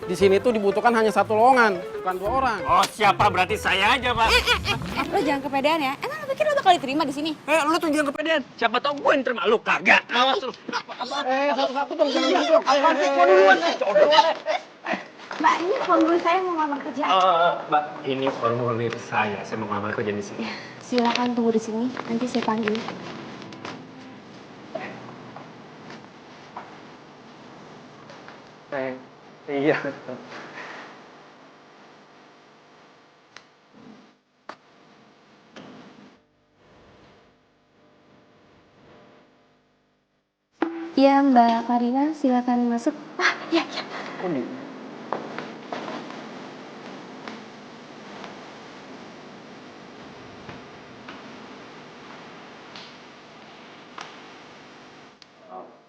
di sini tuh dibutuhkan hanya 1 lowongan, bukan 2 orang. oh siapa berarti saya aja Pak. Lo jangan kepedean ya. Emang lo pikir lo bakal diterima di sini? Lu tuh jangan kepedean. Siapa tau gue yang terima lu kagak. Awas lu. Satu-satu dong, jangan duduk. Gua duluan nih. Mbak, ini formulir saya mau ngelamar kerja. Mbak, ini formulir saya. Saya mau ngelamar kerja di sini. Silakan tunggu di sini, nanti saya panggil. Iya. Iya, Mbak Karina, silakan masuk. Iya.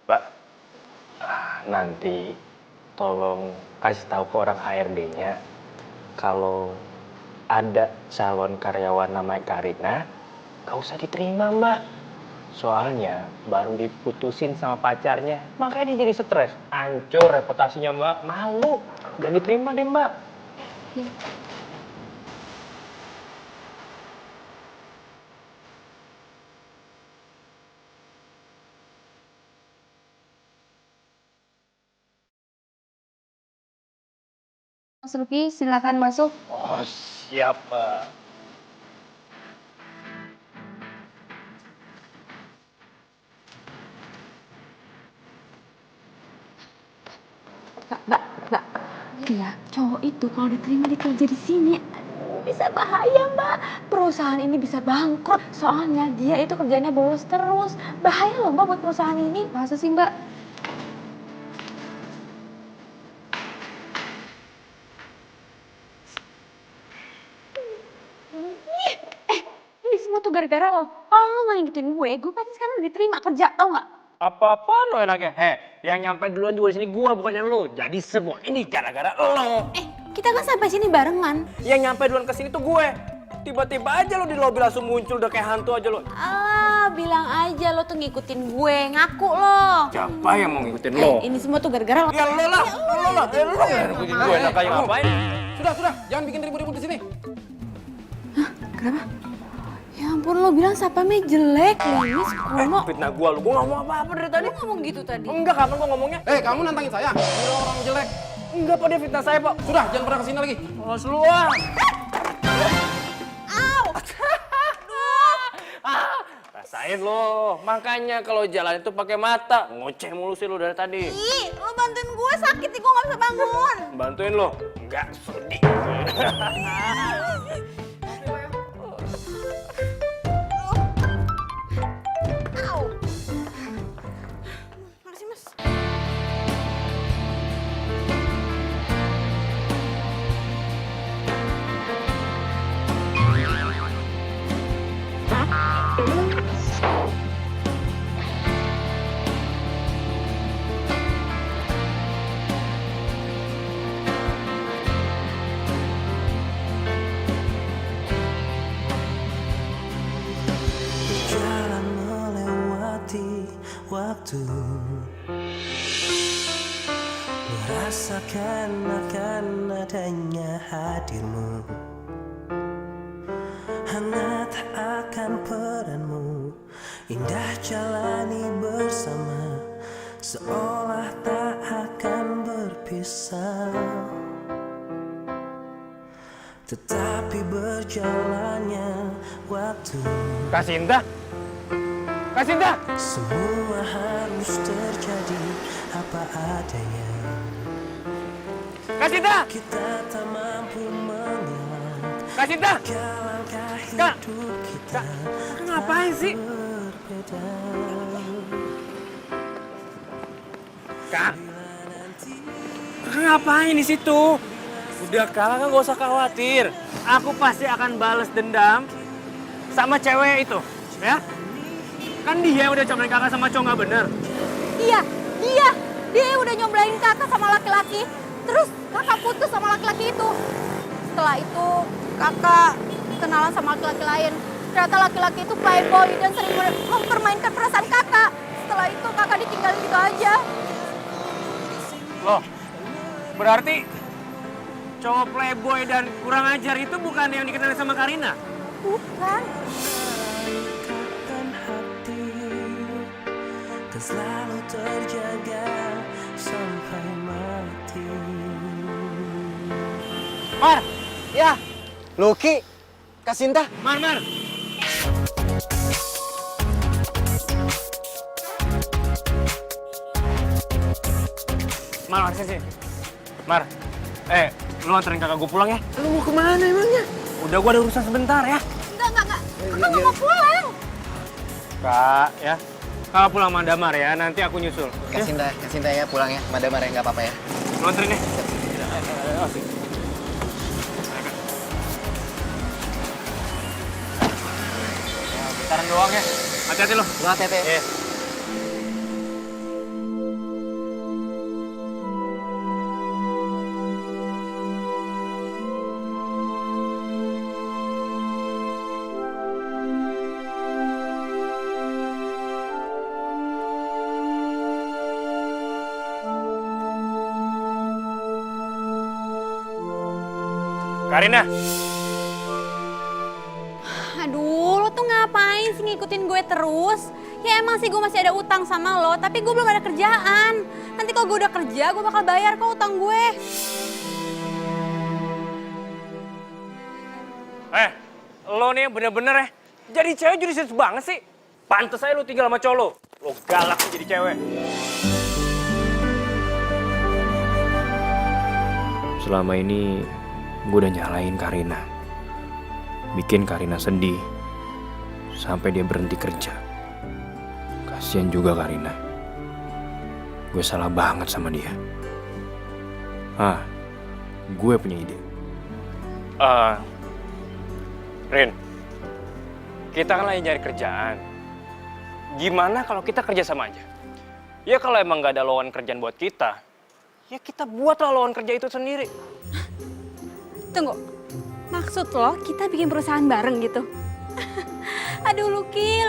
Mbak, nanti tolong kasih tahu ke orang HRD-nya kalau ada calon karyawan namanya Karina, gak usah diterima, Mbak. Soalnya baru diputusin sama pacarnya, makanya dia jadi stres. Hancur reputasinya, Mbak. Malu. Jangan diterima deh, Mbak. Mas Ruki, silakan masuk. Oh, siap, Mbak. Mbak. Iya, cowok itu kalau diterima dikerja di sini bisa bahaya, Mbak. Perusahaan ini bisa bangkrut. Soalnya dia itu kerjanya bolos terus. Bahaya loh, Mbak, buat perusahaan ini. Masa sih, Mbak? Ini semua tuh gara-gara lo. Kalau lo nggak ngikutin gue pasti sekarang udah diterima kerja, tau nggak? Apa-apaan lo enaknya? Yang nyampe duluan juga di sini gua, bukannya lo. Jadi semua ini gara-gara lo. Kita kan sampai sini barengan. Yang nyampe duluan ke sini tuh gue. Tiba-tiba aja lo di lobi langsung muncul udah kayak hantu aja lo. Bilang aja lo tuh ngikutin gue, ngaku lo. Siapa yang mau ngikutin lo? Ini semua tuh gara-gara lo. Ya lo lah. Lo yang ngikutin gue, enak kayak ngapain? Sudah, jangan bikin ribut-ribut di sini. Kenapa? Ya ampun, lo bilang sapamnya jelek, Linis, kuno. Fitnah gua lu. Gua ngomong apa-apa dari tadi. Lo ngomong gitu tadi. Enggak, kapan gua ngomongnya? Kamu nantangin saya? Ini orang jelek. Enggak, Pak, dia fitnah saya, Pak. Sudah, jangan pernah kesini lagi. Awas lu, ah. Rasain lo. Makanya kalau jalan itu pakai mata. Ngoceh mulu sih lo dari tadi. Ih, lo bantuin gue sakit nih, gue gak bisa bangun. Bantuin lo? Enggak, sudi. Makasih, Mas. Jalan melewati waktu, merasakan akan adanya hadirmu, hangat akan peranmu, indah jalani bersama, seolah tak akan berpisah. Tetapi berjalannya waktu, Kasinta? Kasinta! semua harus terjadi apa adanya. Kasinta! Kita tak mampu mengelak Kasinta! langkah Kak! hidup kita Ngapain sih? berbeda. Kak! Kakak ngapain di situ? Udah, kakak kan gak usah khawatir. Aku pasti akan balas dendam sama cewek itu, ya? Kan dia yang udah cobain kakak sama cowok gak bener. Iya, dia udah nyomblain kakak sama laki-laki. Terus kakak putus sama laki-laki itu. Setelah itu kakak kenalan sama laki-laki lain. Ternyata laki-laki itu playboy dan sering mempermainkan perasaan kakak. Setelah itu kakak ditinggalin gitu aja. Loh, berarti cowok playboy dan kurang ajar itu bukan yang dikenal sama Karina? Bukan. Ikatan hati kan selalu terjaga sampai mati. Mar! Ya, Luki, Kasinta. Mar! Mar, sini. Mar, lu anterin kakak gue pulang ya? Lu mau kemana emangnya? Udah, gua ada urusan sebentar ya. Enggak. Kakak nggak mau pulang. Kak, ya. Kakak pulang sama Damar ya, nanti aku nyusul. Kasinta ya pulang ya, Madamar ya, nggak apa-apa ya. Lu anterin nih. Bentaran doang ya. Hati-hati lo. Lu hati-hati. Iya. Karina. Aduh, lo tuh ngapain sih ngikutin gue terus? Ya emang sih gue masih ada utang sama lo, tapi gue belum ada kerjaan. Nanti kalau gue udah kerja, gue bakal bayar kok utang gue. Lo nih bener-bener ya. Jadi cewek jadi serius banget sih. Pantes aja lo tinggal sama cowok lo galak jadi cewek. Selama ini gue udah nyalain Karina. Bikin Karina sedih. Sampai dia berhenti kerja. Kasian juga Karina. Gue salah banget sama dia. Gue punya ide. Rin, kita kan lagi nyari kerjaan. Gimana kalau kita kerja sama aja? Ya kalau emang gak ada lowongan kerjaan buat kita, ya kita buatlah lowongan kerja itu sendiri. Tunggu, maksud lo kita bikin perusahaan bareng gitu? Aduh Lucky.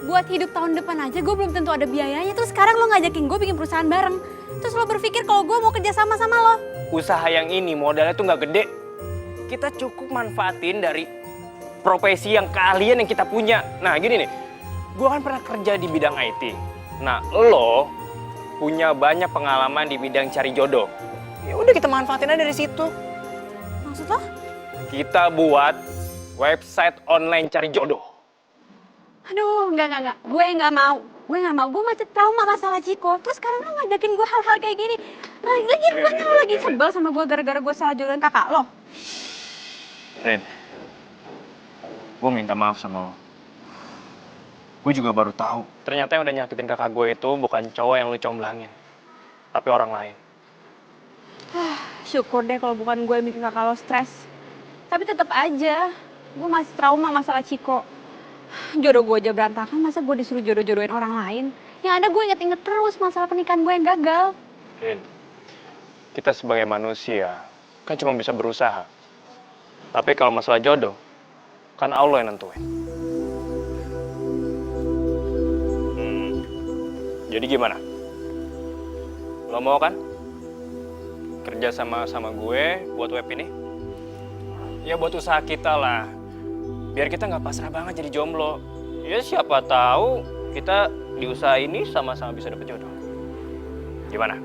Buat hidup tahun depan aja gue belum tentu ada biayanya. Terus sekarang lo ngajakin gue bikin perusahaan bareng. Terus lo berpikir kalau gue mau kerja sama lo? Usaha yang ini modalnya tuh gak gede. Kita cukup manfaatin dari profesi yang keahlian yang kita punya. Nah gini nih, gue kan pernah kerja di bidang IT. Nah lo punya banyak pengalaman di bidang cari jodoh. Ya udah kita manfaatin aja dari situ. Maksud lo? Kita buat website online cari jodoh. Aduh, enggak. Gue nggak mau. Gue masih trauma masalah Ciko. Terus sekarang lo ngajakin gue hal-hal kayak gini. Lagi bukannya lo lagi sebel sama gue gara-gara gue salah jodohin kakak lo. Ren, gue minta maaf sama lo. Gue juga baru tahu. Ternyata yang udah nyakitin kakak gue itu bukan cowok yang lu comblangin, tapi orang lain. Syukur deh kalau bukan gue yang bikin kakak lo stres. Tapi tetap aja, gue masih trauma masalah Ciko. Jodoh gue aja berantakan, masa gue disuruh jodoh-jodohin orang lain? Yang ada gue inget-inget terus masalah pernikahan gue yang gagal. Ren, kita sebagai manusia kan cuma bisa berusaha. Tapi kalau masalah jodoh, kan Allah yang nentuin. Jadi gimana? Lo mau kan? Kerja sama gue buat web ini? Ya buat usaha kita lah. Biar kita nggak pasrah banget jadi jomblo. Ya siapa tahu kita di usaha ini sama-sama bisa dapet jodoh. Gimana?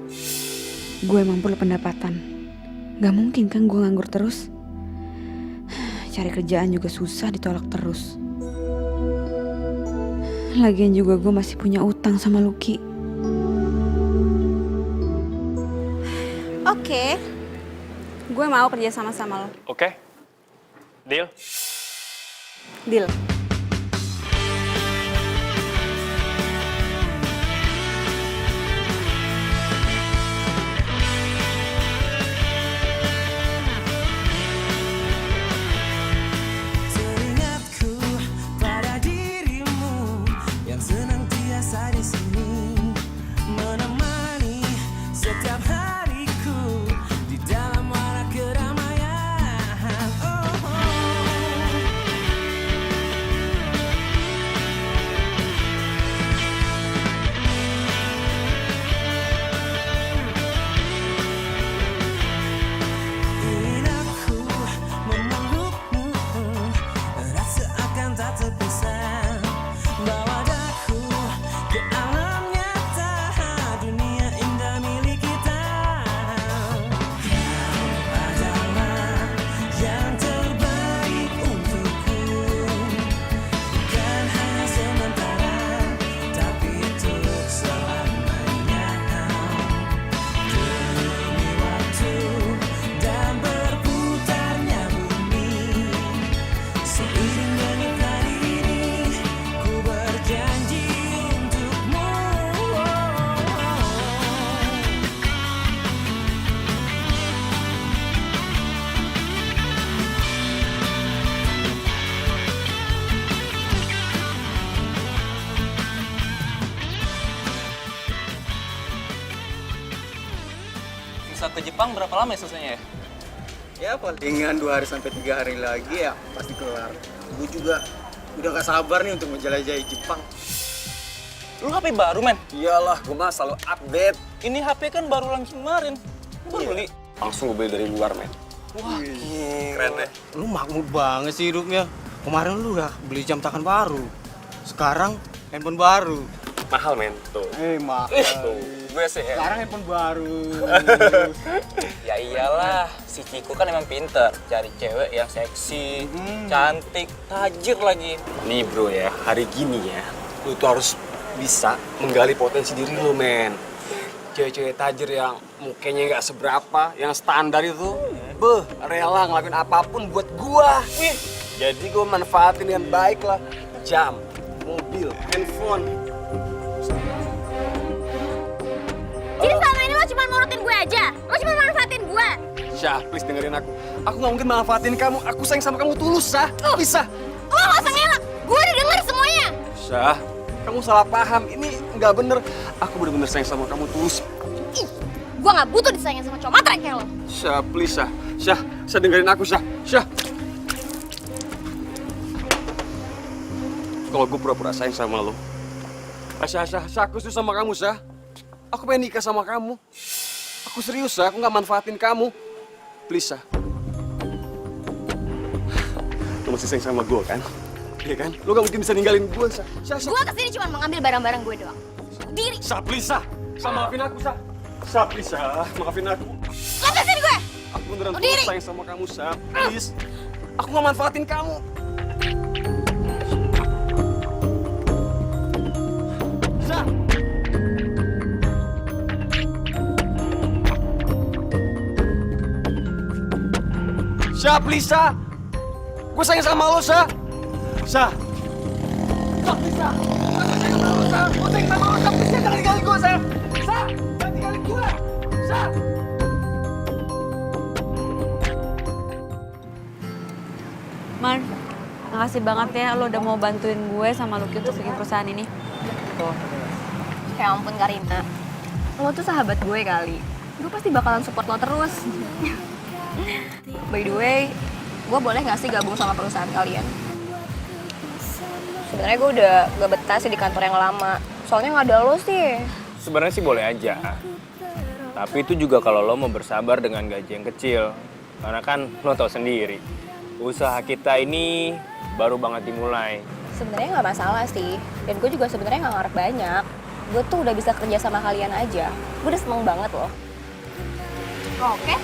Gue emang perlu pendapatan. Gak mungkin kan gue nganggur terus. Cari kerjaan juga susah, ditolak terus. Lagian juga gue masih punya utang sama Lucky. Oke. Gue mau kerja sama-sama lo. Oke? Deal? Deal. Teringatku pada dirimu yang senantiasa di sini menemani setiap hariku di dalam warna keramaian. visa ke Jepang berapa lama ya selesainya ya? Ya palingan 2 hari sampai 3 hari lagi ya pasti kelar. Gue juga udah gak sabar nih untuk menjelajahi Jepang. Lu HP baru, men? Iyalah, gue mah selalu update. Ini HP kan baru launching kemarin. Lu baru beli? Langsung gue beli dari luar, men. Wah, Keren deh. Lu makmur banget sih hidupnya. Kemarin lu udah beli jam tangan baru. Sekarang handphone baru. Mahal, men. Tuh. Mahal. Tuh. Gue sih ya. Sekarang handphone baru. ya iyalah, si Ciko kan emang pinter. Cari cewek yang seksi, cantik, tajir lagi. Nih bro ya, hari gini ya, lu tuh harus bisa menggali potensi diri lu, men. Cewek-cewek tajir yang mukanya nggak seberapa, yang standar itu, rela ngelakuin apapun buat gua. Jadi gua manfaatin dengan baik lah. Jam, mobil, handphone. Jadi selama ini lo cuma nurutin gue aja? Lo cuma manfaatin gue? Syah, please dengerin aku. Aku nggak mungkin manfaatin kamu. Aku sayang sama kamu tulus, Syah. Bisa. Lo gak usah ngelak, gue udah denger semuanya. Syah, kamu salah paham. Ini nggak bener. Aku bener-bener sayang sama kamu tulus. Gue gak butuh disayangin sama cowok matre kayak lo. Syah, please, Syah. Syah dengerin aku, Syah. Syah. Kalau gue pura-pura sayang sama lo. Syah, aku serius sama kamu, Syah. Aku pengen nikah sama kamu. Aku serius, Syah. Aku nggak manfaatin kamu. Please, Syah. Lo masih sayang sama gue, kan? Iya kan? Lo gak mungkin bisa ninggalin gue, Syah. Gue kesini cuma mengambil barang-barang gue doang. Diri. Syah, please, Syah. Syah, maafin aku, Syah. Syah, please, Syah. Maafin aku. Lepasin gue. Aku beneran tulus sayang sama kamu, Syah. Please. Aku nggak manfaatin kamu. Syah. Syah, please, Syah. Gue sayang sama lo, Syah. Syah. Syah, please, Syah. Gue sayang sama lo, Syah. Please, jangan tinggalin gue, Syah. Syah, jangan tinggalin gue. Syah. Man, makasih banget ya lo udah mau bantuin gue sama Lucky untuk bikin perusahaan ini. Ya ampun Karina, lo tuh sahabat gue kali. Gue pasti bakalan support lo terus. By the way, gue boleh gak sih gabung sama perusahaan kalian? Sebenarnya gue udah gak betah sih di kantor yang lama. Soalnya gak ada lo sih. Sebenarnya sih boleh aja. Tapi itu juga kalau lo mau bersabar dengan gaji yang kecil. Karena kan lo tau sendiri, usaha kita ini baru banget dimulai. Sebenarnya nggak masalah sih. Dan gue juga sebenarnya nggak ngarep banyak. Gue tuh udah bisa kerja sama kalian aja. Gue udah seneng banget loh. Oke.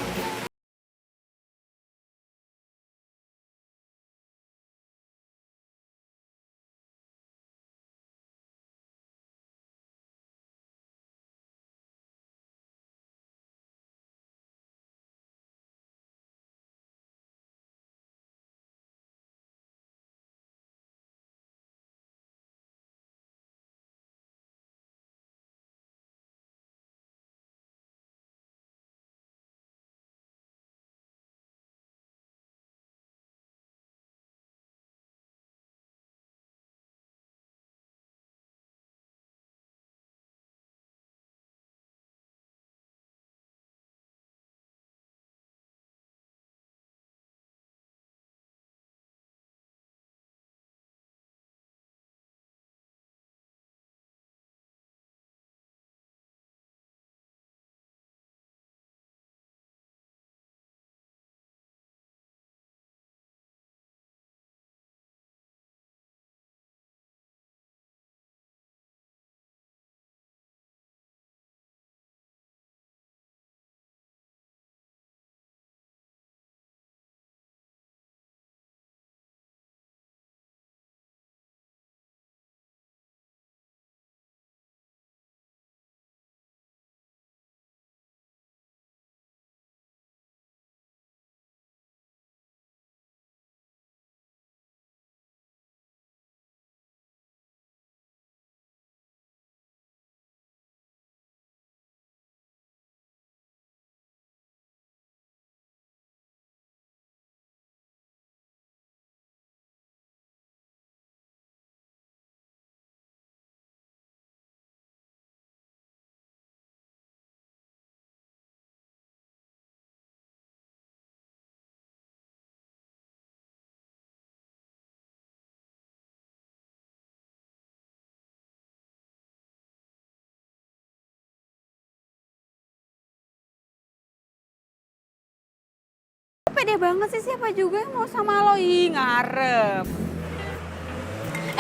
pede banget sih, siapa juga yang mau sama lo? Ih, ngarep.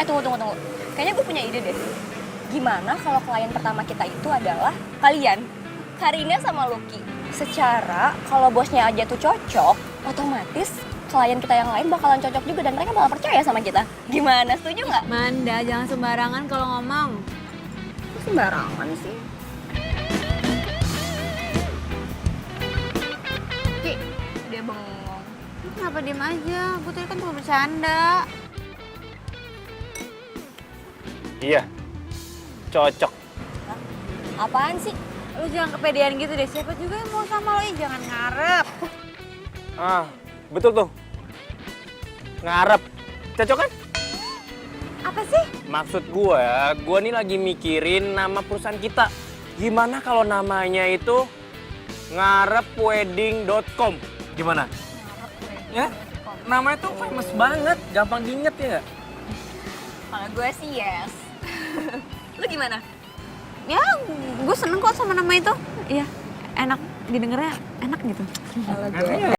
Tunggu. Kayaknya gue punya ide deh. Gimana kalau klien pertama kita itu adalah kalian, Karina sama Lucky. Secara kalau bosnya aja tuh cocok, otomatis klien kita yang lain bakalan cocok juga dan mereka bakal percaya sama kita. Gimana, setuju nggak? Manda, jangan sembarangan kalau ngomong. Kok sembarangan sih? Ki, dia bengong. Lu kenapa diem aja? Gue tadi kan cuma bercanda. Iya, cocok. Apaan sih? Lu jangan kepedean gitu deh. Siapa juga yang mau sama lo? Ih, jangan ngarep. Betul tuh. Ngarep. Cocok kan? Apa sih? Maksud gue nih lagi mikirin nama perusahaan kita. Gimana kalau namanya itu ngarepwedding.com? Gimana? Ya? Namanya tuh famous banget, gampang diinget ya nggak? Kalau gue sih yes. Lu gimana? Ya, gue seneng kok sama nama itu. Iya, enak. Didengarnya enak gitu. Kalau gue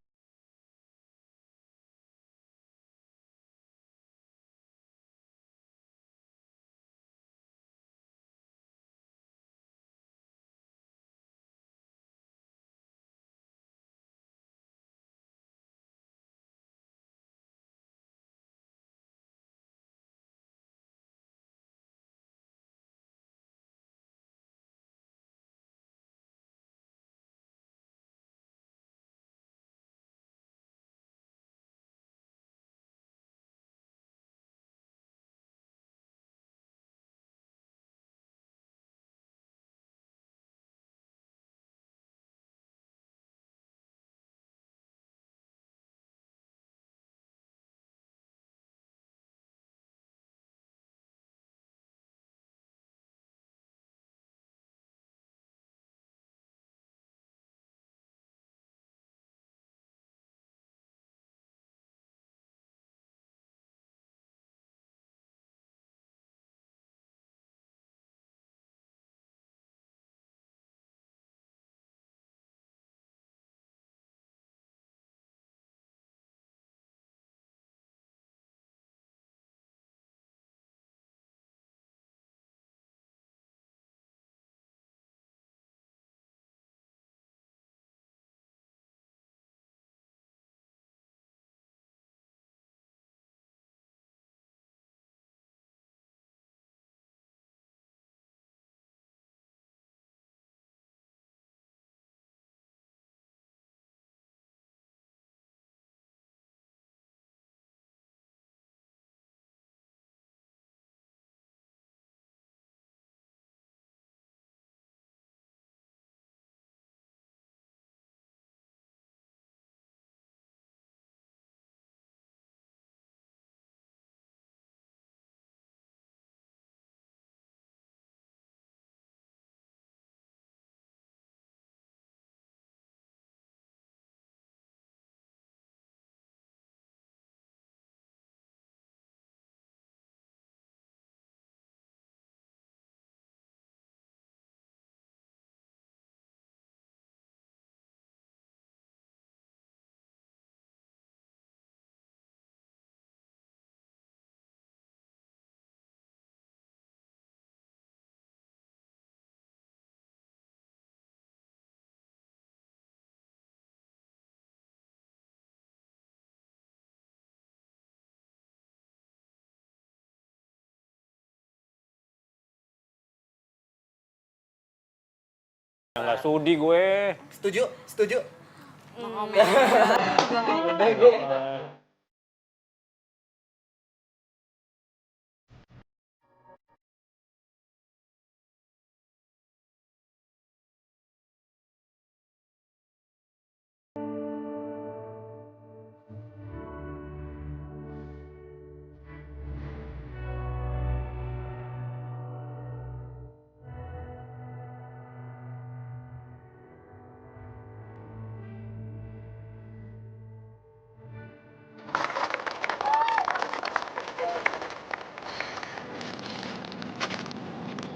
Nggak sudi gue. Setuju.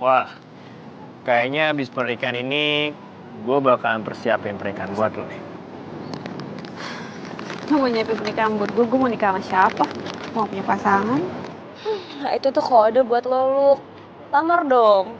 Wah, kayaknya abis pernikahan ini gue bakalan persiapin pernikahan buat lo nih. Lo mau nyiapin pernikahan buat gue mau nikah sama siapa? Mau punya pasangan? Nah itu tuh kode buat lo, Luk. Lamar dong.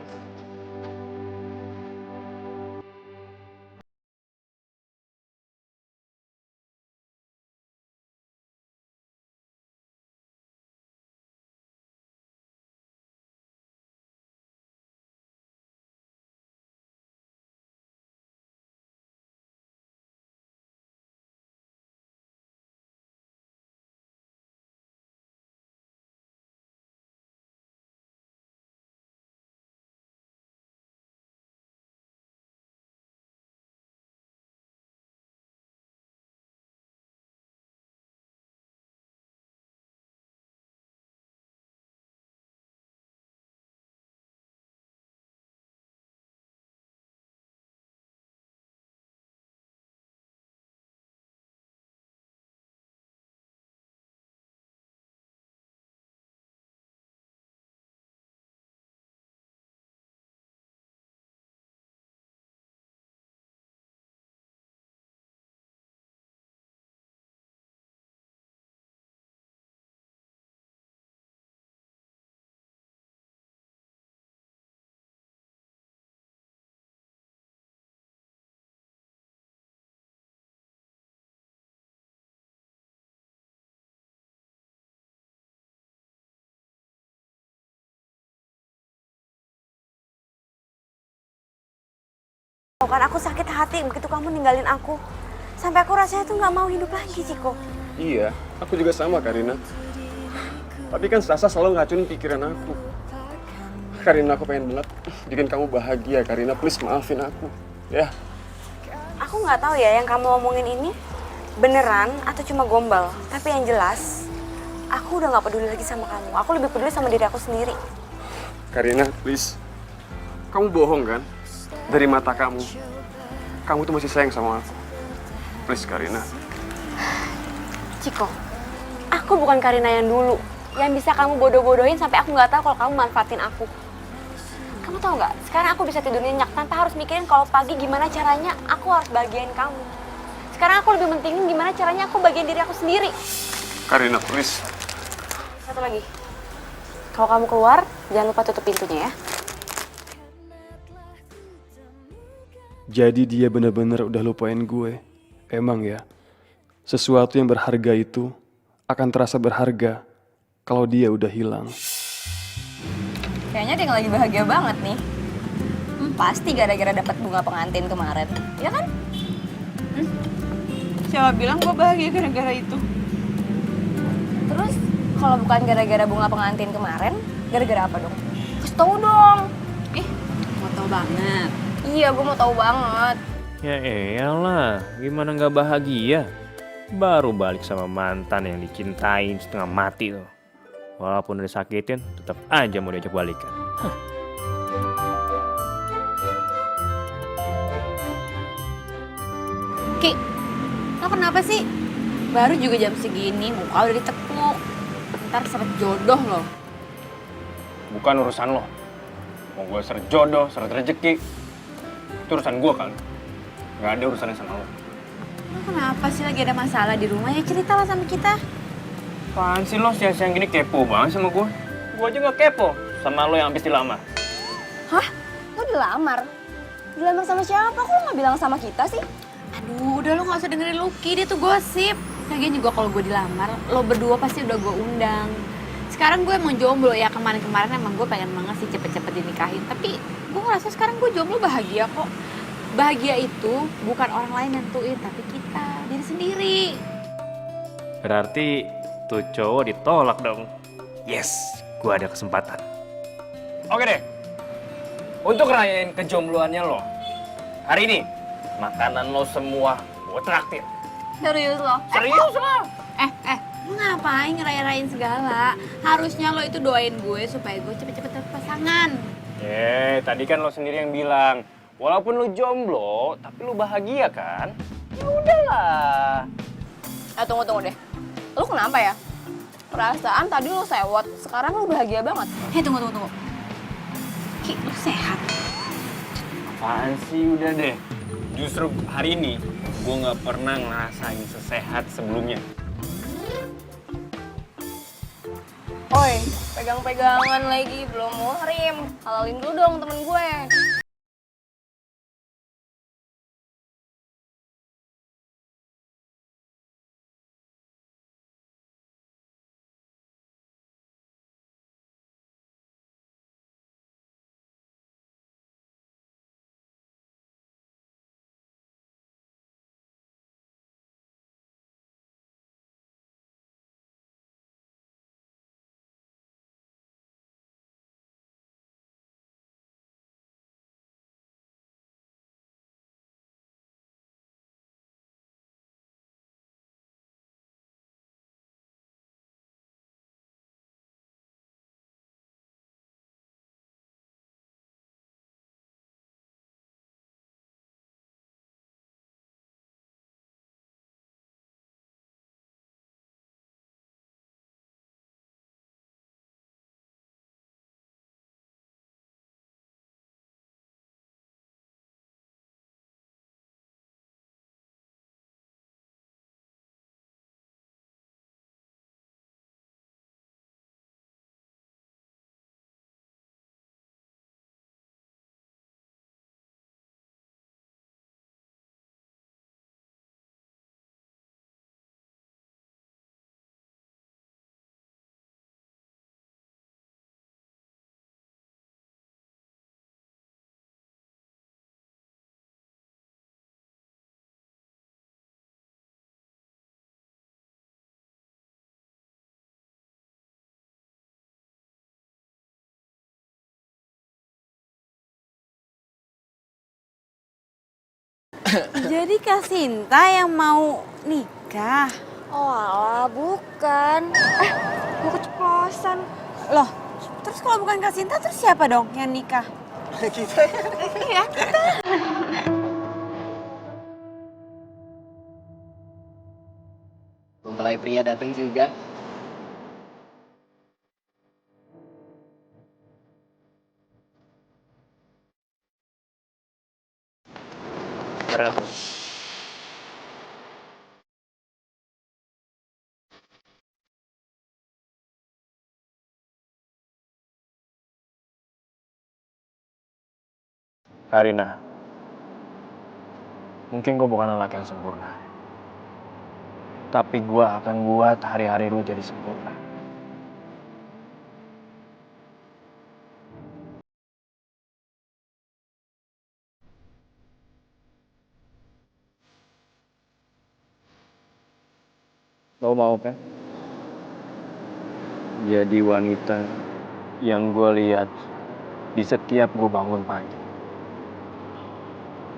Kan aku sakit hati begitu kamu ninggalin aku. Sampai aku rasanya tuh nggak mau hidup lagi, Ciko. Iya, aku juga sama, Karina. Tapi kan Sasa selalu ngacunin pikiran aku. Karina, aku pengen banget bikin kamu bahagia, Karina. Please maafin aku, ya. Aku nggak tahu ya yang kamu omongin ini beneran atau cuma gombal. Tapi yang jelas, aku udah nggak peduli lagi sama kamu. Aku lebih peduli sama diri aku sendiri. Karina, please. Kamu bohong kan? Dari mata kamu tuh masih sayang sama aku. Please, Karina. Ciko, aku bukan Karina yang dulu. Yang bisa kamu bodoh-bodohin sampai aku nggak tahu kalau kamu manfaatin aku. Kamu tahu nggak? Sekarang aku bisa tidur nyenyak tanpa harus mikirin kalau pagi gimana caranya aku harus bahagiain kamu. Sekarang aku lebih pentingin gimana caranya aku bagian diri aku sendiri. Karina, please. Satu lagi. Kalau kamu keluar, jangan lupa tutup pintunya ya. Jadi dia benar-benar udah lupain gue. Emang ya, sesuatu yang berharga itu akan terasa berharga kalau dia udah hilang. Kayaknya dia lagi bahagia banget nih. Pasti gara-gara dapat bunga pengantin kemarin, ya kan? Siapa bilang gue bahagia gara-gara itu? Terus kalau bukan gara-gara bunga pengantin kemarin, gara-gara apa dong? Kasih tau dong. Mau tau banget. Iya, gue mau tahu banget. Ya eyalah, gimana nggak bahagia? Baru balik sama mantan yang dicintain setengah mati tuh. Walaupun udah sakitin, tetap aja mau diajak balikan. Ki, lo kenapa sih? Baru juga jam segini, muka udah ditekuk. Ntar seret jodoh lo. Bukan urusan lo. Mau gue seret jodoh, seret rezeki. Itu urusan gue kan. Gak ada urusannya sama lo. Lo kenapa sih lagi ada masalah di rumah? Ya ceritalah sama kita. Apaan sih lo siang-siang gini kepo banget sama gue? Gue aja gak kepo sama lo yang habis dilamar. Hah? Lo dilamar? Dilamar sama siapa? Kok lo gak bilang sama kita sih? Aduh, udah lo gak usah dengerin Lucky, dia tuh gosip. Lagian juga kalau gue dilamar, lo berdua pasti udah gue undang. Sekarang gue emang jomblo ya, kemarin-kemarin emang gue pengen banget sih cepet-cepet dinikahin. Tapi gue ngerasa sekarang gue jomblo bahagia kok. Bahagia itu bukan orang lain nentuin, tapi kita, diri sendiri. Berarti tuh cowok ditolak dong. Yes, gue ada kesempatan. Oke deh, untuk rayain kejombloannya lo, hari ini makanan lo semua gue traktir. Serius lo? Serius lah. Lu ngapain ngeraya-rayain segala? Harusnya lo itu doain gue supaya gue cepet-cepet dapet pasangan. Tadi kan lo sendiri yang bilang, walaupun lo jomblo, tapi lo bahagia kan? Ya udahlah. Tunggu deh. Lo kenapa ya? Perasaan tadi lo sewot, sekarang lo bahagia banget. Tunggu. Ki, lo sehat? Apaan sih, udah deh. Justru hari ini gue nggak pernah ngerasain sesehat sebelumnya. Oi, pegang-pegangan lagi, belum muhrim. Halalin dulu dong temen gue. Jadi Kak Sinta yang mau nikah? Oh alah, bukan. Gue keceplosan. Loh, terus kalau bukan Kak Sinta, terus siapa dong yang nikah? Kita ya. Iya, kita. Mempelai pria datang juga. Berapa? Karina, mungkin gue bukan lelaki yang sempurna. Tapi gue akan buat hari-hari lu jadi sempurna. Lo mau kan? Jadi wanita yang gue lihat di setiap gue bangun pagi.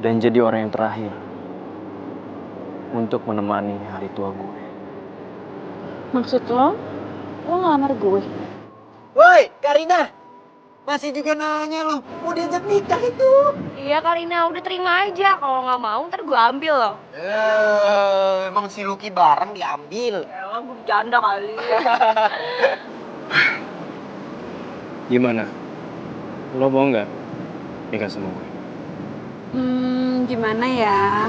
Dan jadi orang yang terakhir untuk menemani hari tua gue. Maksud lo ngelamar gue? Woi, Karina! Masih juga nanya lo, mau diajak nikah itu? Iya Karina, udah terima aja. Kalau nggak mau ntar gue ambil loh. Emang si Lucky bareng diambil? Emang gue bercanda kali. Gimana? Lo mau nggak nikah sama gue? Gimana ya?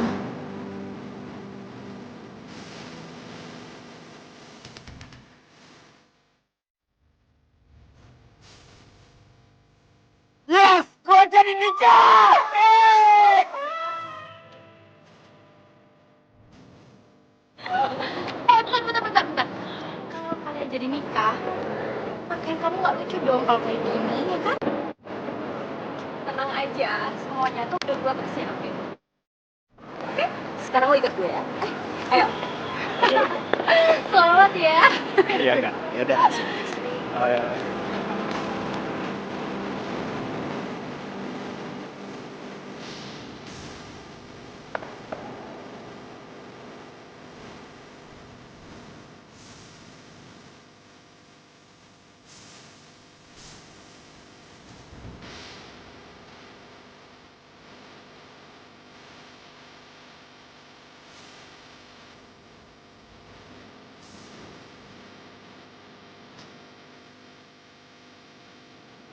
Yes! Gue jadi nikah! Bentar. Kalau kalian jadi nikah, pakaian kamu nggak lucu dong kalau kayak gini, ya kan? Tenang aja, semuanya tuh udah gue persiapin. Oke, sekarang lo ikut gue ya. Ayo. Selamat ya. Iya kak. Yaudah. Oh, ya.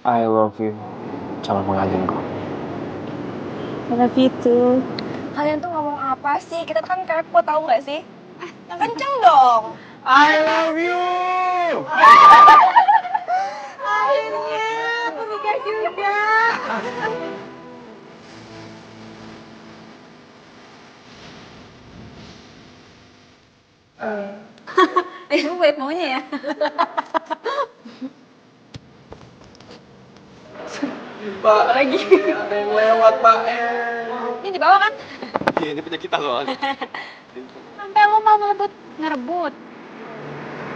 I love you, calon pengantin gue. I love you too. Kalian tuh ngomong apa sih? Kita kan kepo, tahu nggak sih? Kenceng dong. I love you. Akhirnya menikah juga. Ibu baik maunya ya. Pak, lagi ada yang lewat, Pak. Ini di bawah kan? Iya, ini punya kita loh. Sampai lo mau ngebut, ngerebut.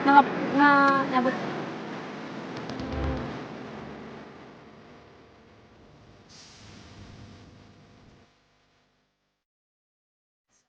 Nyabut